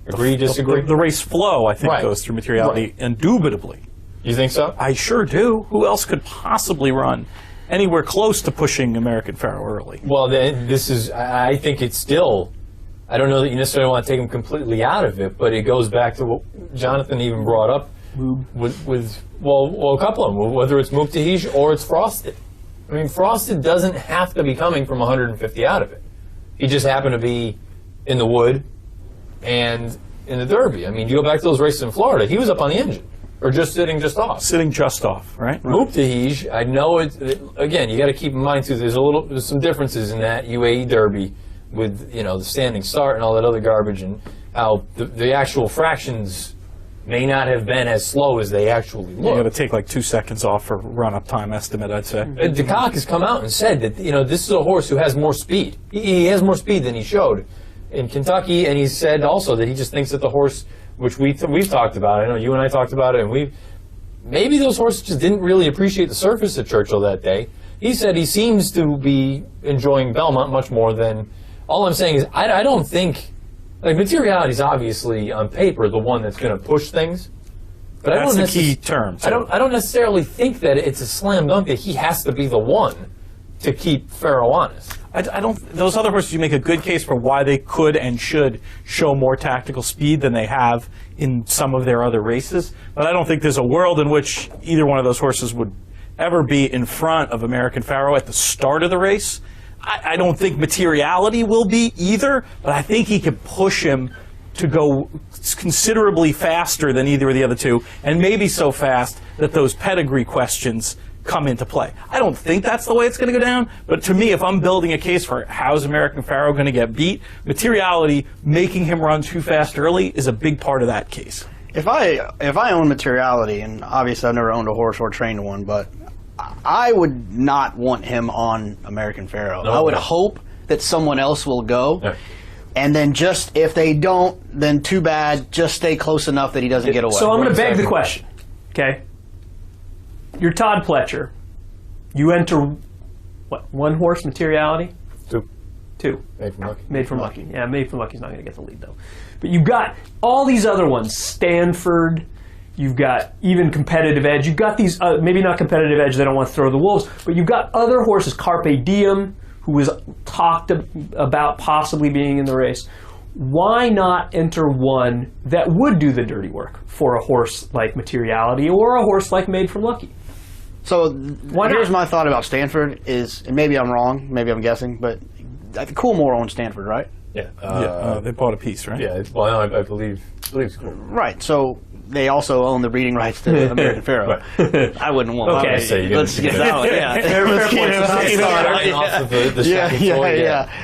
Agree, disagree? The race flow, I think, Right. goes through materiality indubitably. You think so? I sure do. Who else could possibly run anywhere close to pushing American Pharaoh early? Well, then I think it's still, I don't know that you necessarily want to take him completely out of it, but it goes back to what Jonathan even brought up with a couple of them, whether it's Mubtahish or it's Frosted. I mean, Frosted doesn't have to be coming from 150 out of it. He just happened to be in the wood and in the Derby. I mean, you go back to those races in Florida, he was up on the engine, or just sitting just off. Sitting just off, right? Mubtahish, I know again, you got to keep in mind too, there's some differences in that UAE Derby with, the standing start and all that other garbage, and how the actual fractions may not have been as slow as they actually look. You got to take like 2 seconds off for run-up time estimate, I'd say. DeCock has come out and said that this is a horse who has more speed. He has more speed than he showed in Kentucky, and he said also that he just thinks that the horse, which we've talked about, I know you and I talked about it, and maybe those horses just didn't really appreciate the surface at Churchill that day. He said he seems to be enjoying Belmont much more than. All I'm saying is I don't think. Like, materiality is obviously, on paper, the one that's going to push things. But That's the key term. I don't necessarily think that it's a slam dunk that he has to be the one to keep Pharaoh honest. I don't. Those other horses, you make a good case for why they could and should show more tactical speed than they have in some of their other races. But I don't think there's a world in which either one of those horses would ever be in front of American Pharaoh at the start of the race. I don't think materiality will be either, but I think he could push him to go considerably faster than either of the other two, and maybe so fast that those pedigree questions come into play. I don't think that's the way it's going to go down, but to me, if I'm building a case for how's American Pharaoh going to get beat, materiality, making him run too fast early, is a big part of that case. If I own materiality, and obviously I've never owned a horse or trained one, but I would not want him on American Pharaoh. I would hope that someone else will go. Yeah. And then just, if they don't, then too bad, just stay close enough that he doesn't get away. So I'm going to beg the question, okay? You're Todd Pletcher. You enter, one horse materiality? Two. Made from Lucky. Made from Lucky. Yeah, Made from Lucky's not going to get the lead, though. But you've got all these other ones, Stanford. You've got even Competitive Edge. You've got these, maybe not Competitive Edge, they don't want to throw the wolves, but you've got other horses, Carpe Diem, who was talked about possibly being in the race. Why not enter one that would do the dirty work for a horse like Materiality or a horse like Made from Lucky? So here's my thought about Stanford is, and maybe I'm wrong, maybe I'm guessing, but Coolmore owns Stanford, right? Yeah. They bought a piece, right? Yeah, well, I believe it's cool. Right, so they also own the breeding rights to American Pharaoh. Right. I wouldn't want Okay. Let's get that one. Yeah.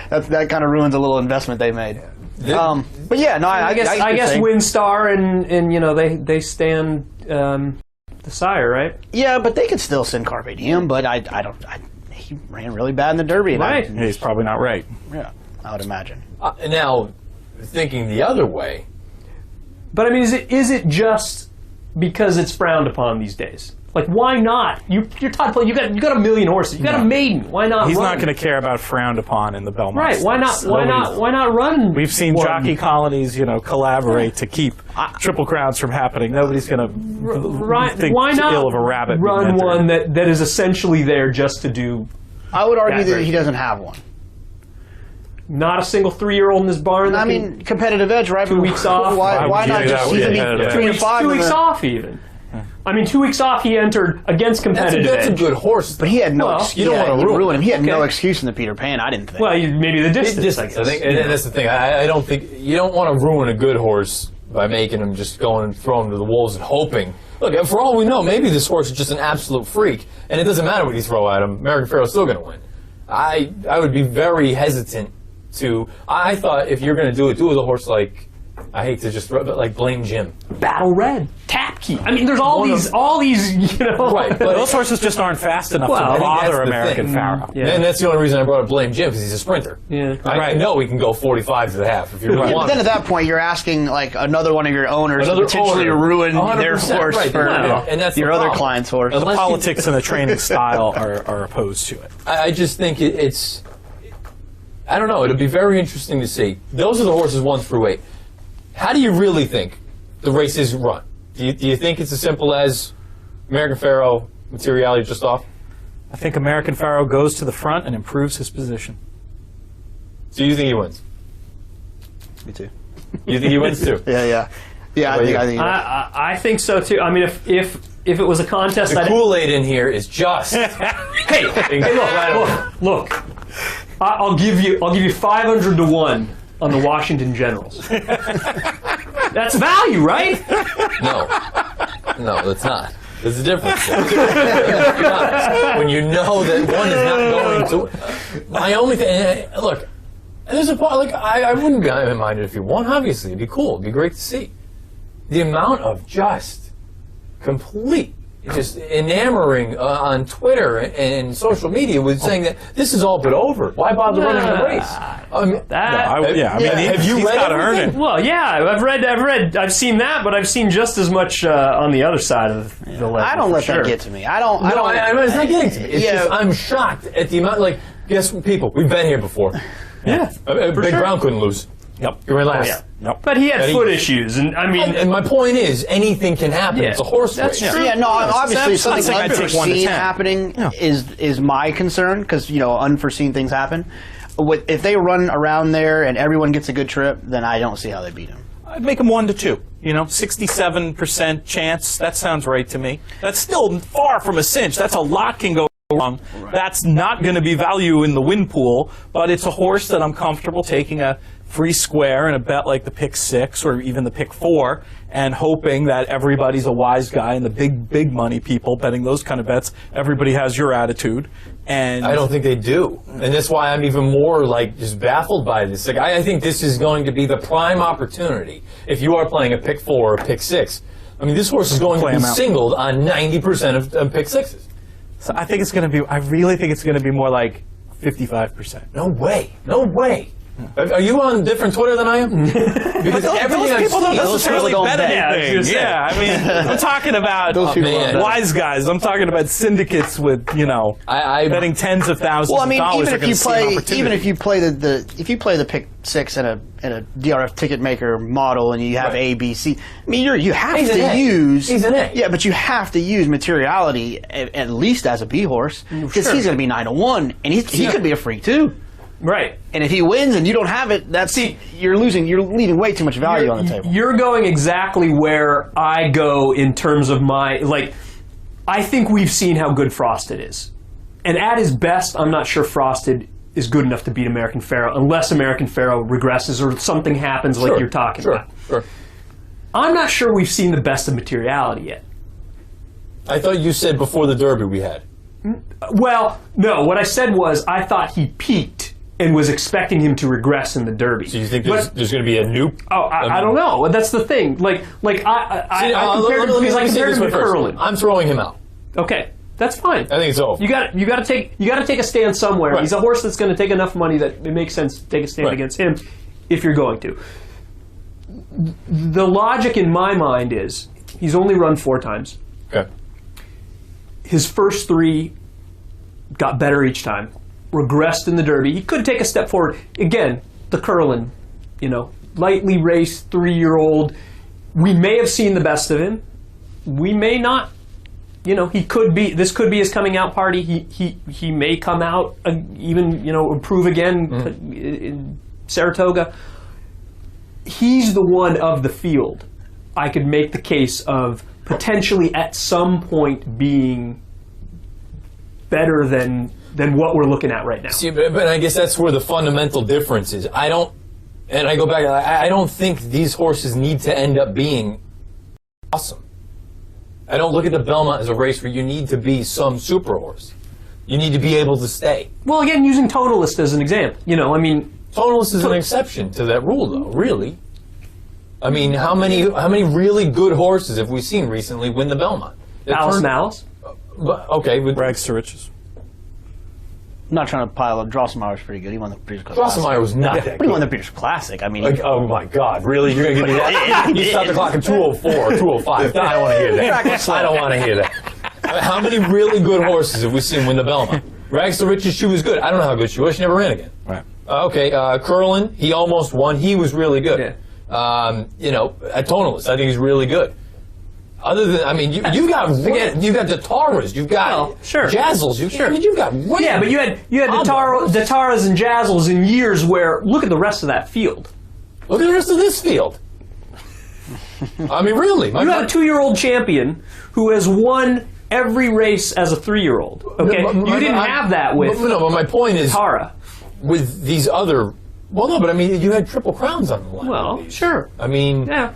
That kind of ruins a little investment they made. But yeah, no, I guess Windstar and they stand the sire, right? Yeah, but they could still send Carpe Diem, but he ran really bad in the Derby. Right. He's probably not right. Yeah, I would imagine. Now, thinking the other way. But I mean, is it just because it's frowned upon these days? Like, why not? You're Todd Pletcher. You got a million horses. You got a maiden. Why not? He's run? not going to care about frowned upon in the Belmont. Right? Why not? Stakes. Why not run? We've seen one? jockey colonies, collaborate to keep Triple Crowns from happening. Nobody's going to think why not ill of a rabbit. Run one that is essentially there just to do. I would argue that he doesn't have one. Not a single 3-year-old in this barn. I mean, Competitive Edge, right? 2 weeks off. Why not just season 3 and 5? 2 weeks off, even. I mean, 2 weeks off, he entered against Competitive That's Edge. a good horse. But he had no excuse. You don't want to ruin him. He had no excuse in the Peter Pan, I didn't think. Well, maybe the distance. I think, and that's the thing. I don't think you don't want to ruin a good horse by making him just going and throwing him to the wolves and hoping. Look, for all we know, maybe this horse is just an absolute freak, and it doesn't matter what you throw at him. American Pharaoh's still going to win. I would be very hesitant to. I thought if you're going to do it with a horse like, I hate to just throw, but like Blame Jim, Battle Red, Tap Key. I mean, there's all these, Right, but those horses just aren't fast enough to bother American Pharaoh. Yeah. And that's the only reason I brought up Blame Jim, because he's a sprinter. Yeah. I know he can go 45 to the half if you really want. But then at that point, you're asking like another one of your owners to potentially ruin their horse for and that's your other client's horse. The politics and the training style are opposed to it. I just think it's. I don't know. It'll be very interesting to see. Those are the horses 1 through 8. How do you really think the race is run? Do you think it's as simple as American Pharoah, materiality just off? I think American Pharoah goes to the front and improves his position. So you think he wins? Me too. You think he wins too? Yeah. I think so too. I mean, if it was a contest, The Kool-Aid in here is just. hey, look. I'll give you 500 to 1 on the Washington Generals. That's value, right? No, that's not. There's a difference. When you know that one is not going to. My only thing, look, there's a part, like, I wouldn't be minded if you won, obviously. It'd be cool. It'd be great to see. The amount of just complete, just enamoring on Twitter and social media with saying that this is all but over. Why bother running the race? Have you read everything? Well, yeah, I've seen that, but I've seen just as much on the other side of the ledger. I don't let that get to me. I don't. It's not getting to me. It's just, I'm shocked at the amount, like, guess what, people, we've been here before. Yeah. Big Brown couldn't lose. Yep. You were last. Yeah. Nope. But he had foot issues, and I mean... And my point is, anything can happen. Yeah. It's a horse race. That's true. Yeah, no, obviously something I'd take 1 to unforeseen 10. happening is my concern, because, unforeseen things happen. If they run around there and everyone gets a good trip, then I don't see how they beat him. I'd make him 1 to 2. 67% chance. That sounds right to me. That's still far from a cinch. That's a lot can go wrong. Right. That's not going to be value in the win pool, but it's a horse that I'm comfortable taking a free square and a bet like the pick 6 or even the pick 4 and hoping that everybody's a wise guy and the big money people betting those kind of bets, everybody has your attitude. And I don't think they do. And that's why I'm even more just baffled by this. I think this is going to be the prime opportunity if you are playing a pick 4 or a pick 6. I mean, this horse is going to be singled on 90% of pick 6s. So I think it's going to be, I really think it's going to be more like 55%. No way. Are you on different Twitter than I am? Because everything I've people don't seen, necessarily bet anything. Yeah, I mean, I'm talking about wise guys. I'm talking about syndicates with, betting tens of thousands of dollars. Even if you play the pick 6 in a DRF ticket maker model and you have A, B, C, I mean, you have to use. He's an A. Yeah, but you have to use materiality at least as a B horse because he's going to be 9 to 1, and he could be a freak too. Right. And if he wins and you don't have it, you're losing. You're leaving way too much value on the table. You're going exactly where I go in terms of I think we've seen how good Frosted is. And at his best, I'm not sure Frosted is good enough to beat American Pharoah unless American Pharoah regresses or something happens like you're talking about. Sure. I'm not sure we've seen the best of materiality yet. I thought you said before the Derby we had. Well, no. What I said was I thought he peaked and was expecting him to regress in the Derby. So you think there's going to be a new? Oh, I don't know. That's the thing. I compared him to Curlin. I'm throwing him out. Okay, that's fine. I think it's over. You got to take a stand somewhere. Right. He's a horse that's going to take enough money that it makes sense to take a stand against him, if you're going to. The logic in my mind is he's only run 4 times. Okay. His first 3 got better each time. Regressed in the Derby. He could take a step forward. Again, the Curlin, lightly raced 3-year-old. We may have seen the best of him. We may not. He could be. This could be his coming out party. He may come out even improve again in Saratoga. He's the one of the field. I could make the case of potentially at some point being better than what we're looking at right now. See, but I guess that's where the fundamental difference is. I don't think these horses need to end up being awesome. I don't look at the Belmont as a race where you need to be some super horse. You need to be able to stay. Well, again, using Tonalist as an example, Tonalist is an exception to that rule, though. Really. I mean, how many really good horses have we seen recently win the Belmont? Alice Malice. Okay, with Rags to Riches. I'm not trying to pile up. Drosselmeyer was pretty good. He won the Breeders' Classic. Drosselmeyer was not that good. But he won the Breeders' Classic. I mean, oh my God, really? You're gonna give me that? You stopped the clock at 2:04, 2:05. I don't want to hear that. I don't want to hear that. How many really good horses have we seen win the Belmont? Rags to Riches, she was good. I don't know how good she was. She never ran again. Right. Okay, Curlin, he almost won. He was really good. Yeah. At Tonalist, I think he's really good. Other than, I mean, you've got the Taras, you've got Jazzles, you've got way. Yeah, but you had the Taras and Jazzles in years where, look at the rest of that field. Look at the rest of this field. I mean, really. You have a 2-year-old champion who has won every race as a 3-year-old. Okay, you didn't have that with. But my point is, Tara. With these other. Well, no, but I mean, you had Triple Crowns on the line. Well, sure. I mean, yeah.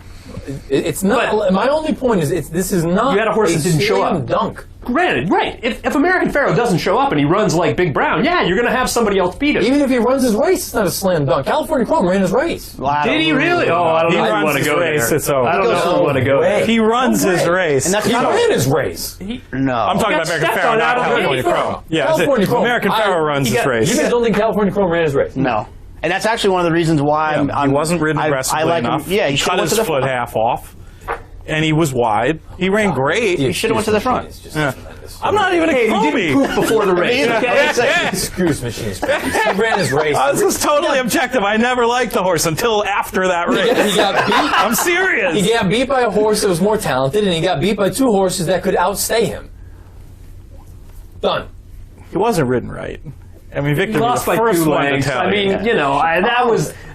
It's not. But my only point is, this is not. You had a horse that didn't show up. Dunk. Granted, right. If American Pharaoh doesn't show up and he runs like Big Brown, yeah, you're going to have somebody else beat him. Even if he runs his race, it's not a slam dunk. California Chrome ran his race. Did he really? Oh, I don't know if you want to go there. I don't know if you want to go there. He runs his race. And that's he ran his race. No. I'm talking about American Pharaoh, not California Chrome. Yeah, California Chrome. American Pharaoh runs his race. You guys don't think California Chrome ran his race? No. And that's actually one of the reasons why he wasn't ridden aggressively enough. Yeah, he cut his foot half off. And he was wide. He ran great. He should have went to the front. I'm not even a He didn't poop before the race. Excuse me, he ran his race. This is totally objective. I never liked the horse until after that race. He got beat. I'm serious. He got beat by a horse that was more talented, and he got beat by 2 horses that could outstay him. Done. He wasn't ridden right. I mean, Victor lost by 2 lengths. I mean,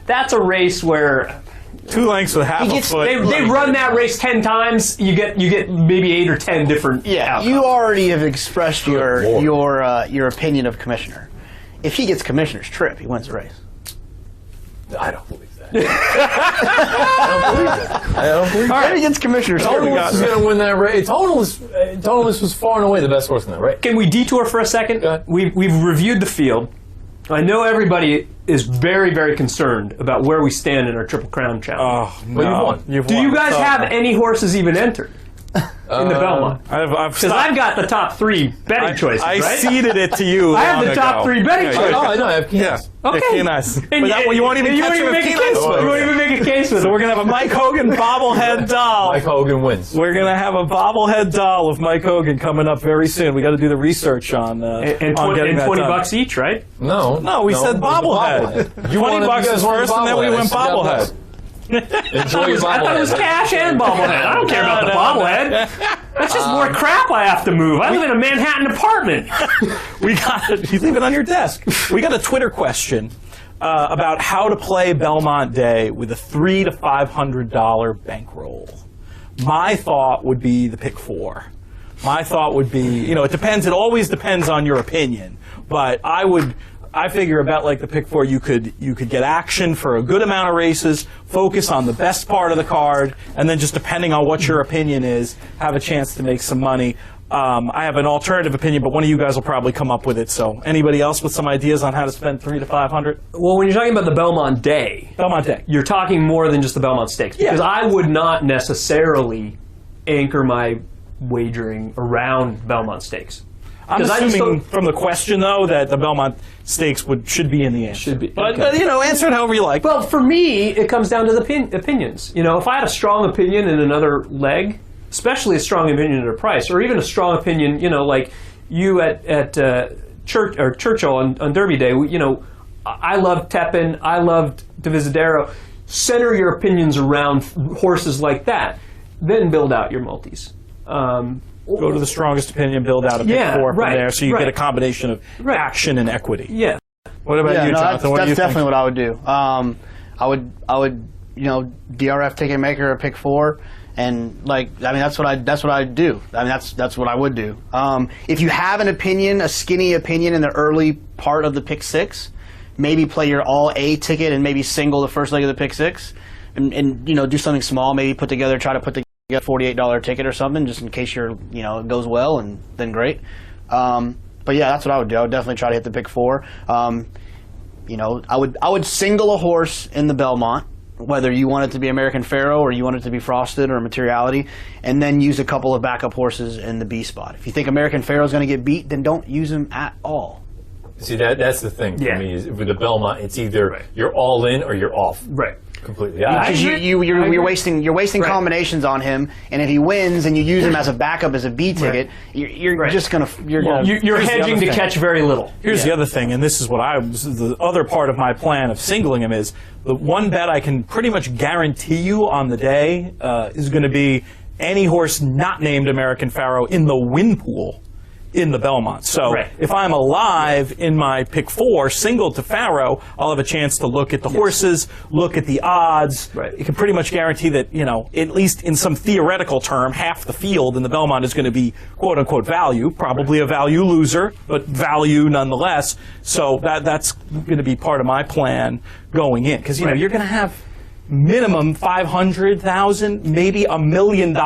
that's a race where 2 lengths with half a foot. They run that race 10 times. You get maybe 8 or 10 different. Yeah, outcomes. You already have expressed your opinion of Commissioner. If he gets Commissioner's trip, he wins the race. I don't believe that. I don't believe that. If he gets Commissioner's trip, Tonalist is going to win that race. Tonalist was far and away the best horse in that race. Can we detour for a second? Go ahead. We've reviewed the field. I know everybody is very, very concerned about where we stand in our Triple Crown challenge. Oh, no. You've won. Do you guys have any horses even entered in the Belmont? Because I've got the top 3 betting choices, I right? ceded it to you. I have the top 3 betting choices. I know. I have Keenan. Yeah. Okay. But you won't even catch him with Keenan. You won't even make a case with it. So we're going to have a Mike Hogan bobblehead doll. Mike Hogan wins. We're going to have a bobblehead doll of Mike Hogan coming up very soon. We got to do the research on and getting that $20 done. each, right? No, we said bobblehead. $20 first, and then we went bobblehead. Enjoy your bobblehead. I thought it was cash and bobblehead. I don't care about the bobblehead. That's just more crap I have to move. I live in a Manhattan apartment. You leave it on your desk. We got a Twitter question about how to play Belmont Day with a $300 to $500 bankroll. My thought would be the pick 4. My thought would be, it depends. It always depends on your opinion. But I figure about like the pick 4, you could get action for a good amount of races, focus on the best part of the card, and then just depending on what your opinion is, have a chance to make some money. I have an alternative opinion, but one of you guys will probably come up with it. So anybody else with some ideas on how to spend $300 to $500? Well, when you're talking about the Belmont Day, you're talking more than just the Belmont Stakes. Because I would not necessarily anchor my wagering around Belmont Stakes. I'm assuming from the question, though, that the Belmont Stakes should be in the answer. Should be. But, answer it however you like. Well, for me, it comes down to the opinions. If I had a strong opinion in another leg, especially a strong opinion at a price, or even a strong opinion, like you at Churchill on Derby Day, I loved Tepin, I loved Divisadero. Center your opinions around horses like that. Then build out your multis. Go to the strongest opinion, build out a pick 4 from there, so you get a combination of action and equity. Yeah. What about you, Jonathan? That's definitely what I would do. I would DRF ticket maker a pick 4, and that's what I do. That's what I would do. If you have an opinion, a skinny opinion in the early part of the pick 6, maybe play your all A ticket and maybe single the first leg of the pick 6, and do something small. Maybe try to put together a $48 ticket or something, just in case it goes well, and then great. But yeah, that's what I would do. I would definitely try to hit the pick 4. I would single a horse in the Belmont, whether you want it to be American Pharaoh or you want it to be Frosted or Materiality, and then use a couple of backup horses in the B spot. If you think American Pharaoh is going to get beat, then don't use him at all. See, that's the thing for me. Is with the Belmont, it's either you're all in or you're off. Right. Completely. Because you're wasting combinations on him, and if he wins and you use him as a backup as a B ticket, you're just gonna you're hedging to catch very little. Here's the other thing, and this is what the other part of my plan of singling him is the one bet I can pretty much guarantee you on the day is going to be any horse not named American Pharoah in the win pool in the Belmont. So if I'm alive in my pick 4, single to Pharoah, I'll have a chance to look at the horses, look at the odds. You can pretty much guarantee that, at least in some theoretical term, half the field in the Belmont is going to be quote-unquote value, probably a value loser, but value nonetheless. So that's going to be part of my plan going in. Because, you're going to have minimum $500,000, maybe $1 million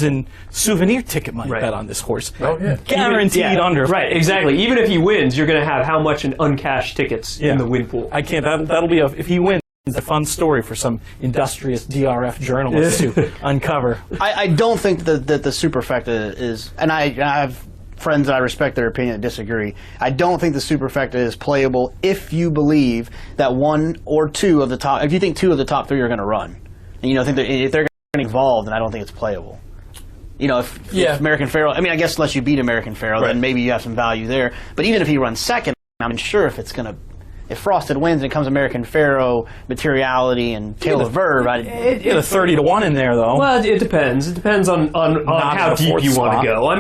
in souvenir ticket money bet on this horse. Guaranteed under. Right, exactly. Even if he wins, you're going to have how much in uncashed tickets in the win pool? I can't. That'll be if he wins. It's a fun story for some industrious DRF journalist to uncover. I don't think that the superfecta is, and I have friends that I respect their opinion that disagree. I don't think the superfecta is playable if you believe that one or two of the top, if you think 2 of the top 3 are going to run, and think that if they're going to get involved, then I don't think it's playable. If American Pharoah, I guess unless you beat American Pharoah, then maybe you have some value there. But even if he runs second, I'm sure if Frosted wins and it comes American Pharaoh, Materiality, and Tale of Verb, I'd get a 30-1 in there, though. Well, it depends. It depends on how deep you want to go.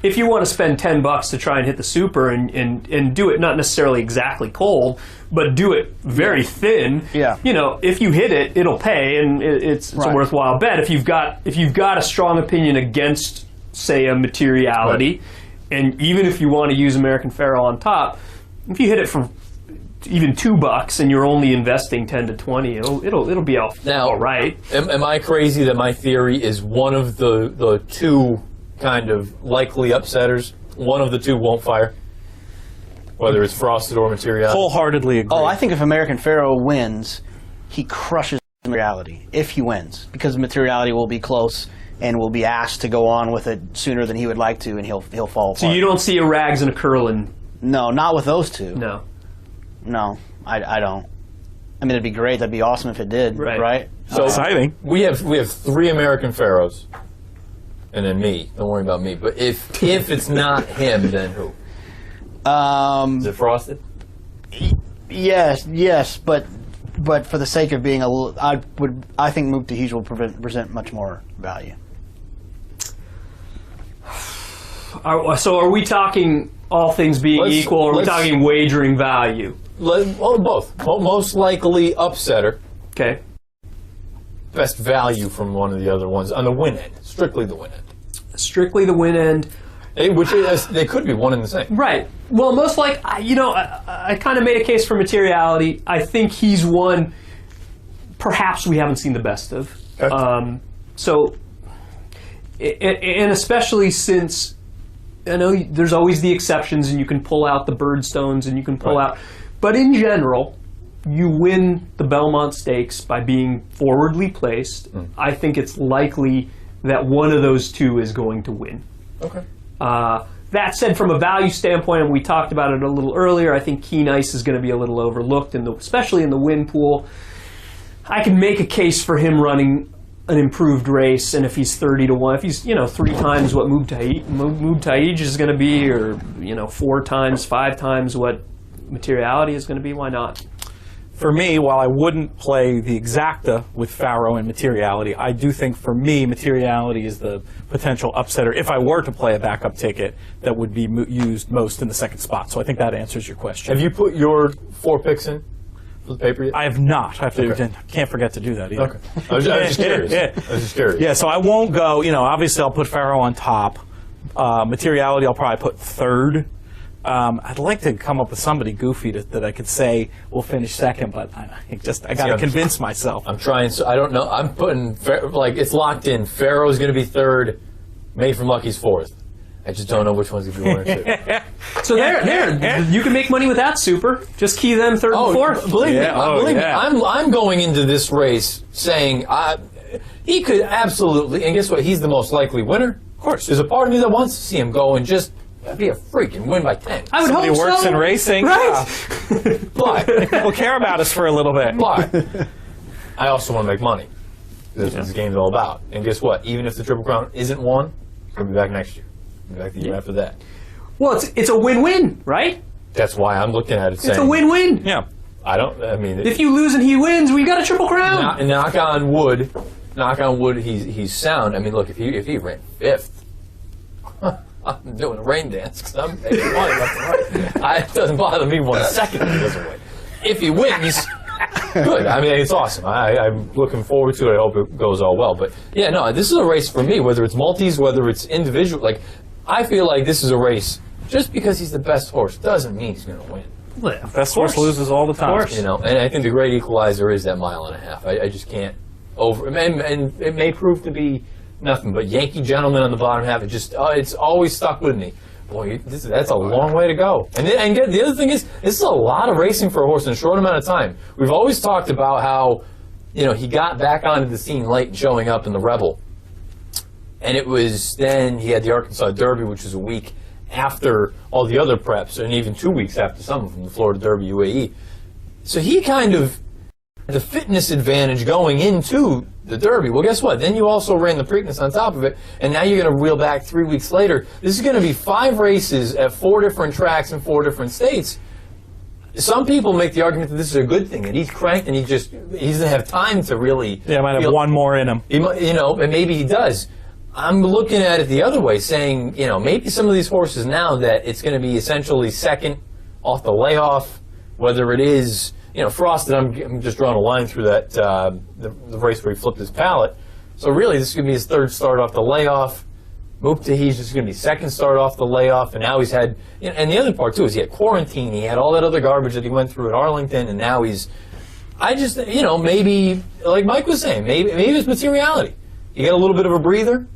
If you want to spend $10 to try and hit the super and do it not necessarily exactly cold, but do it very thin. If you hit it, it'll pay, and it's a worthwhile bet. If you've got a strong opinion against, say, a Materiality, and even if you want to use American Pharaoh on top, if you hit it for even $2 and you're only investing 10 to 20, it'll be all right. Am I crazy that my theory is one of the 2 kind of likely upsetters, one of the 2 won't fire? Whether it's Frosted or Materiality? Wholeheartedly agree. I think if American Pharaoh wins, he crushes Materiality, if he wins, because Materiality will be close and will be asked to go on with it sooner than he would like to, and he'll fall apart. So you don't see a Rags and a Curlin? No, not with those 2. No, I don't. It'd be great. That'd be awesome if it did. Right? So exciting. We have 3 American Pharaohs, and then me. Don't worry about me. But if it's not him, then who? Is it Frosted? Yes, but for the sake of being I think Muktahij will present much more value. So are we talking all things being equal, or are we talking wagering value? Both. Most likely upsetter. Okay. Best value from one of the other ones on the win end. Strictly the win end. Strictly the win end. They could be one and the same. Right. Well, most like, I kind of made a case for Materiality. I think he's one perhaps we haven't seen the best of. Okay. And especially since I know there's always the exceptions, and you can pull out the Birdstones, and you can pull out. But in general, you win the Belmont Stakes by being forwardly placed. I think it's likely that one of those 2 is going to win. Okay. That said, from a value standpoint, and we talked about it a little earlier, I think Keen Ice is going to be a little overlooked, especially in the win pool. I can make a case for him running an improved race, and if he's 30-1, if he's 3 times what Muktahij is going to be, or 4 times, 5 times what Materiality is going to be, why not? For me, while I wouldn't play the exacta with Pharoah and Materiality, I do think for me Materiality is the potential upsetter if I were to play a backup ticket that would be used most in the second spot. So I think that answers your question. Have you put your 4 picks in for the paper yet? I have not. I can't forget to do that either. Okay. I was just curious. I was just curious. Yeah, so I won't go, obviously I'll put Pharoah on top. Materiality I'll probably put 3rd. I'd like to come up with somebody goofy that I could say will finish 2nd, but I got to convince myself. I'm trying, so I don't know. I'm putting, it's locked in. Pharaoh's going to be 3rd, Made from Lucky's 4th. I just don't know which one's going to be 1 or 2. So there, you can make money with that super. Just key them 3rd and 4th. Believe me, I'm going into this race saying he could absolutely, and guess what? He's the most likely winner. Of course. There's a part of me that wants to see him go and just be a freak and win by 10. I would Somebody hope works so. in racing. Right. But People care about us for a little bit. But I also want to make money. That's what this game's all about. And guess what? Even if the Triple Crown isn't won, he'll be back next year. He'll be back the year after that. Well, it's a win-win, right? That's why I'm looking at it saying... It's a win-win. Yeah. If you lose and he wins, we got a Triple Crown. Knock on wood, he's sound. I mean, look, if he ran 5th, I'm doing a rain dance because I'm making money left and right. It doesn't bother me 1 second if he doesn't win. If he wins, good. I mean, it's awesome. I'm looking forward to it. I hope it goes all well. But yeah, no, this is a race for me, whether it's multis, whether it's individual. Like, I feel like this is a race. Just because he's the best horse doesn't mean he's going to win. Well, Best horse loses all the time. You know, and I think the great equalizer is that 1.5 miles. I just can't and it may prove to be nothing, but Yankee Gentleman on the bottom half, it's always stuck with me. Boy, that's a long way to go. And the other thing is, this is a lot of racing for a horse in a short amount of time. We've always talked about how, you know, he got back onto the scene late and showing up in the Rebel. And it was then he had the Arkansas Derby, which was a week after all the other preps, and even 2 weeks after some of them, the Florida Derby, UAE. So he kind of had the fitness advantage going into the Derby. Well, guess what? Then you also ran the Preakness on top of it, and now you're going to reel back 3 weeks later. This is going to be 5 races at 4 different tracks in 4 different states. Some people make the argument that this is a good thing, that he's cranked and he doesn't have time to really... Yeah, might have one more in him. You know, and maybe he does. I'm looking at it the other way, saying, you know, maybe some of these horses now that it's going to be essentially second off the layoff, whether it is, you know, Frosted, I'm just drawing a line through that, the race where he flipped his pallet. So really, this is going to be his 3rd start off the layoff. Muktahee's just going to be 2nd start off the layoff, and now he's had, you know, and the other part too is he had quarantine, he had all that other garbage that he went through at Arlington, and now you know, maybe, like Mike was saying, maybe it's materiality. You get a little bit of a breather.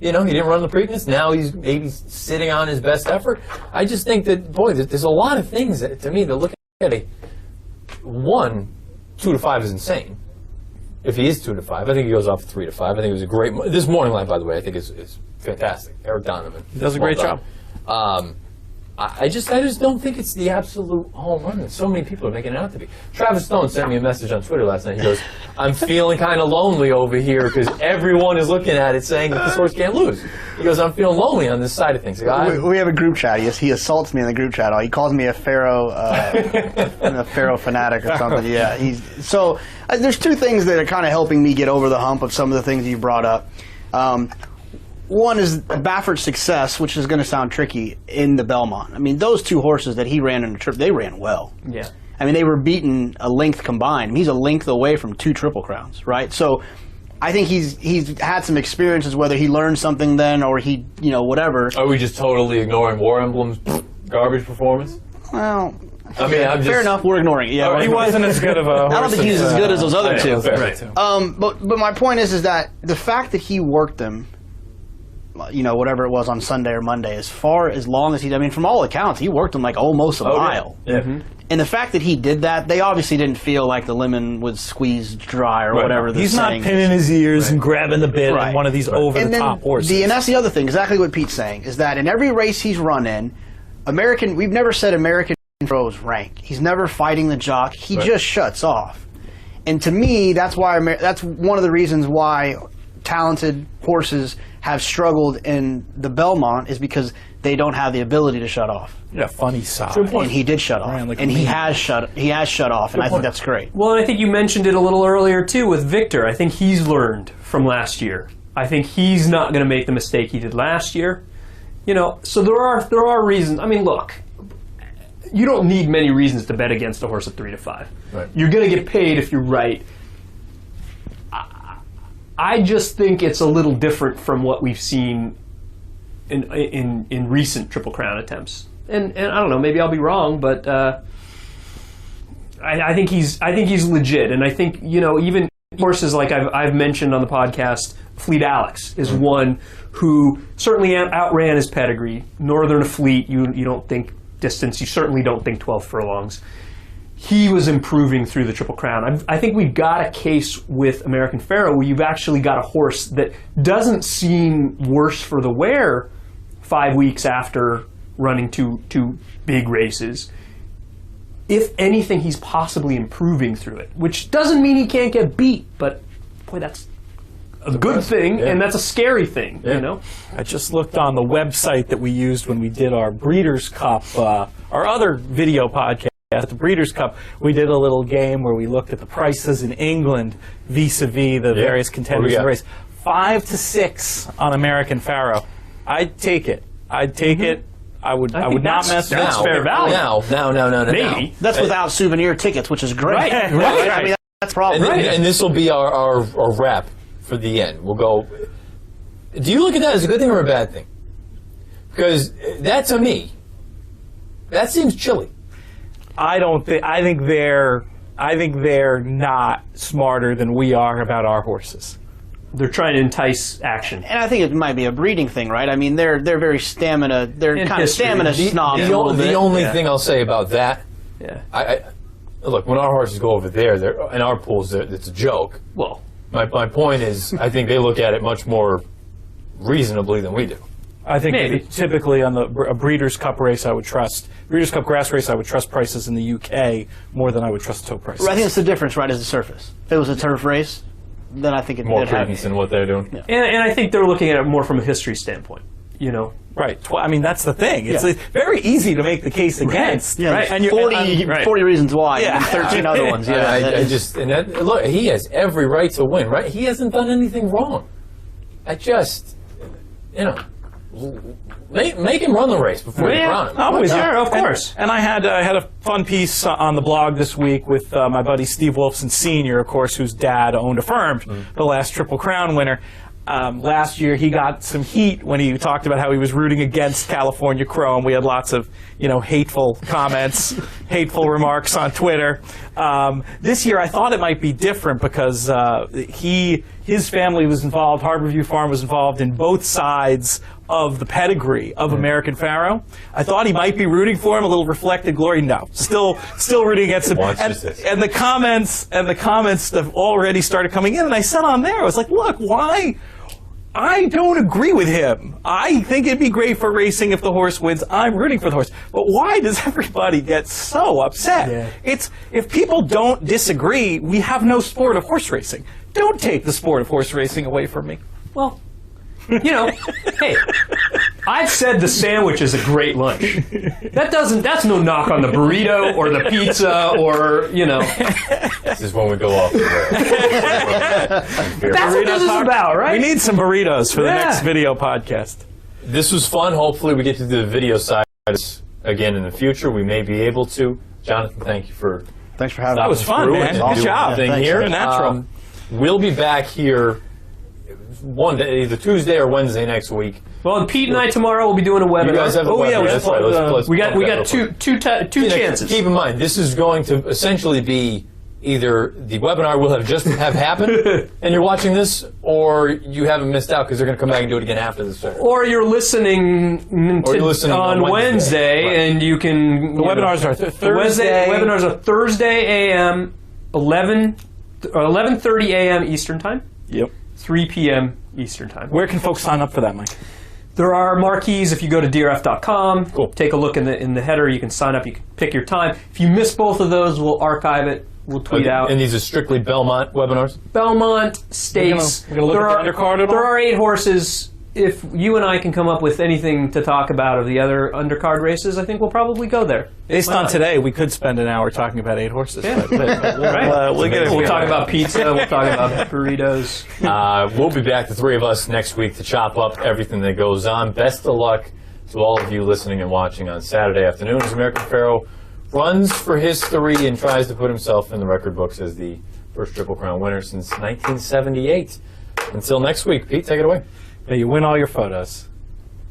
You know, he didn't run the Preakness. Now he's maybe sitting on his best effort. I just think that, boy, there's a lot of things that, to me, that look at it. 2 to 5 is insane. If he is 2 to 5, I think he goes off 3 to 5. I think it was a great. This morning line, by the way, I think is fantastic. Eric Donovan. He does a great job. I just don't think it's the absolute home run that so many people are making it out to be. Travis Stone sent me a message on Twitter last night. He goes, I'm feeling kind of lonely over here because everyone is looking at it saying that this horse can't lose. He goes, I'm feeling lonely on this side of things. We have a group chat. He assaults me in the group chat. He calls me a Pharaoh fanatic or something. Yeah. There's 2 things that are kind of helping me get over the hump of some of the things you brought up. One is Baffert's success, which is going to sound tricky, in the Belmont. I mean, those 2 horses that he ran in the trip, they ran well. Yeah. I mean, they were beaten a length combined. He's a length away from 2 Triple Crowns, right? So I think he's had some experiences, whether he learned something then or he, you know, whatever. Are we just totally ignoring War Emblem's garbage performance? Well, I mean, fair enough. We're ignoring it. Yeah, he wasn't as good of a horse. I don't think he's as good as those other 2. Right. But my point is that the fact that he worked them, you know, whatever it was on Sunday or Monday, as long as I mean, from all accounts, he worked them like almost a mile. Yeah. Mm-hmm. And the fact that he did that, they obviously didn't feel like the lemon was squeezed dry or whatever. He's not pinning his ears and grabbing the bit on one of these over-the-top horses. And that's the other thing, exactly what Pete's saying, is that in every race he's run in, we've never said American throws rank. He's never fighting the jock. He just shuts off. And to me, that's one of the reasons why talented horses have struggled in the Belmont, is because they don't have the ability to shut off. Yeah, funny side. And he did shut off. And he has shut off, and I think that's great. Well, and I think you mentioned it a little earlier too with Victor. I think he's learned from last year. I think he's not going to make the mistake he did last year. You know, so there are reasons. I mean, look, you don't need many reasons to bet against a horse at 3 to 5. Right. You're going to get paid if you're right. I just think it's a little different from what we've seen in recent Triple Crown attempts. And I don't know, maybe I'll be wrong, but I think he's legit. And I think, you know, even horses like I've mentioned on the podcast, Fleet Alex is one who certainly outran his pedigree. Northern Fleet, you don't think distance, you certainly don't think 12 furlongs. He was improving through the Triple Crown. I think we've got a case with American Pharoah where you've actually got a horse that doesn't seem worse for the wear 5 weeks after running two big races. if anything, he's possibly improving through it, which doesn't mean he can't get beat, but boy, that's a good thing, and that's a scary thing, you know? I just looked on the website that we used when we did our Breeders' Cup, our other video podcast. At the Breeders' Cup, we did a little game where we looked at the prices in England vis-a-vis the various contenders in the race. 5 to 6 on American Pharoah. I'd take it. I'd take it. I would not mess with it. That's fair value. No. Maybe. That's without souvenir tickets, which is great. Right. I mean, that's a problem. And this will be our wrap for the end. We'll go. Do you look at that as a good thing or a bad thing? Because that, to me, that seems chilly. I don't think. I think they're not smarter than we are about our horses. They're trying to entice action. And I think it might be a breeding thing, right? I mean, they're very stamina. They're In kind history. of stamina snobs a little bit. The only thing I'll say about that, Yeah. look, when our horses go over there, in our pools, it's a joke. Well, My point is, I think they look at it much more reasonably than we do. I think Maybe. typically on a Breeders' Cup race, I would trust Breeders' Cup grass race. I would trust prices in the UK more than I would trust toe prices. I think it's the difference, right, is the surface. If it was a turf race, then I think it More would have. credence in what they're doing. Yeah. and I think they're looking at it more from a history standpoint, you know? Right. I mean, that's the thing. It's very easy to make the case against. Yeah, Right. and you're- 40 reasons why, Yeah. and 13 other ones. Yeah, Look, he has every right to win, right? He hasn't done anything wrong. Make him run the race before you crown him. Of course. And I had a fun piece on the blog this week with my buddy Steve Wolfson Sr., of course, whose dad owned Affirmed, the last Triple Crown winner. Last year, he got some heat when he talked about how he was rooting against California Chrome. We had lots of, hateful comments, hateful remarks on Twitter. This year, I thought it might be different because his family was involved. Harborview Farm was involved in both sides of the pedigree of American Pharoah. I thought he might be rooting for him. A little reflected glory. No, still rooting against him. And the comments have already started coming in. And I said on there, I was like, look, why? I don't agree with him. I think it'd be great for racing if the horse wins. I'm rooting for the horse. But why does everybody get so upset? Yeah. If people don't disagree, we have no sport of horse racing. Don't take the sport of horse racing away from me. Well, hey, I've said the sandwich is a great lunch. That's no knock on the burrito or the pizza or, This is when we go off the rail. That's what this is about, right? We need some burritos for the next video podcast. This was fun. Hopefully we get to do the video side again in the future. We may be able to. Jonathan, thank you for Thanks for having me. That was fun, man. Good job. Thing here. Natural. We'll be back here one day, either Tuesday or Wednesday next week. Well, and Pete and I tomorrow will be doing a webinar. You guys have a webinar. we That's right. Let's we got plug that real two quick. chances. Keep in mind, this is going to essentially be either the webinar will have happened and you're watching this, or you haven't missed out because they're going to come back and do it again after this. Or you're listening, on Wednesday, right. And you can. The webinars are Thursday. Webinars are Thursday a.m. 11:30 a.m. Eastern time. Yep. 3 p.m. Eastern time. Where can folks sign up for that, Mike? There are marquees if you go to drf.com. Cool. Take a look in the header. You can sign up. You can pick your time. If you miss both of those, we'll archive it. We'll tweet out. And these are strictly Belmont webinars? Belmont Stakes. We're gonna look at the undercard at all? There are 8 horses. If you and I can come up with anything to talk about of the other undercard races, I think we'll probably go there. Based on today, we could spend an hour talking about 8 horses. Yeah. But We'll talk about pizza. We'll talk about burritos. We'll be back, the three of us, next week to chop up everything that goes on. Best of luck to all of you listening and watching on Saturday afternoon as American Pharoah runs for history and tries to put himself in the record books as the first Triple Crown winner since 1978. Until next week, Pete, take it away. May you win all your photos.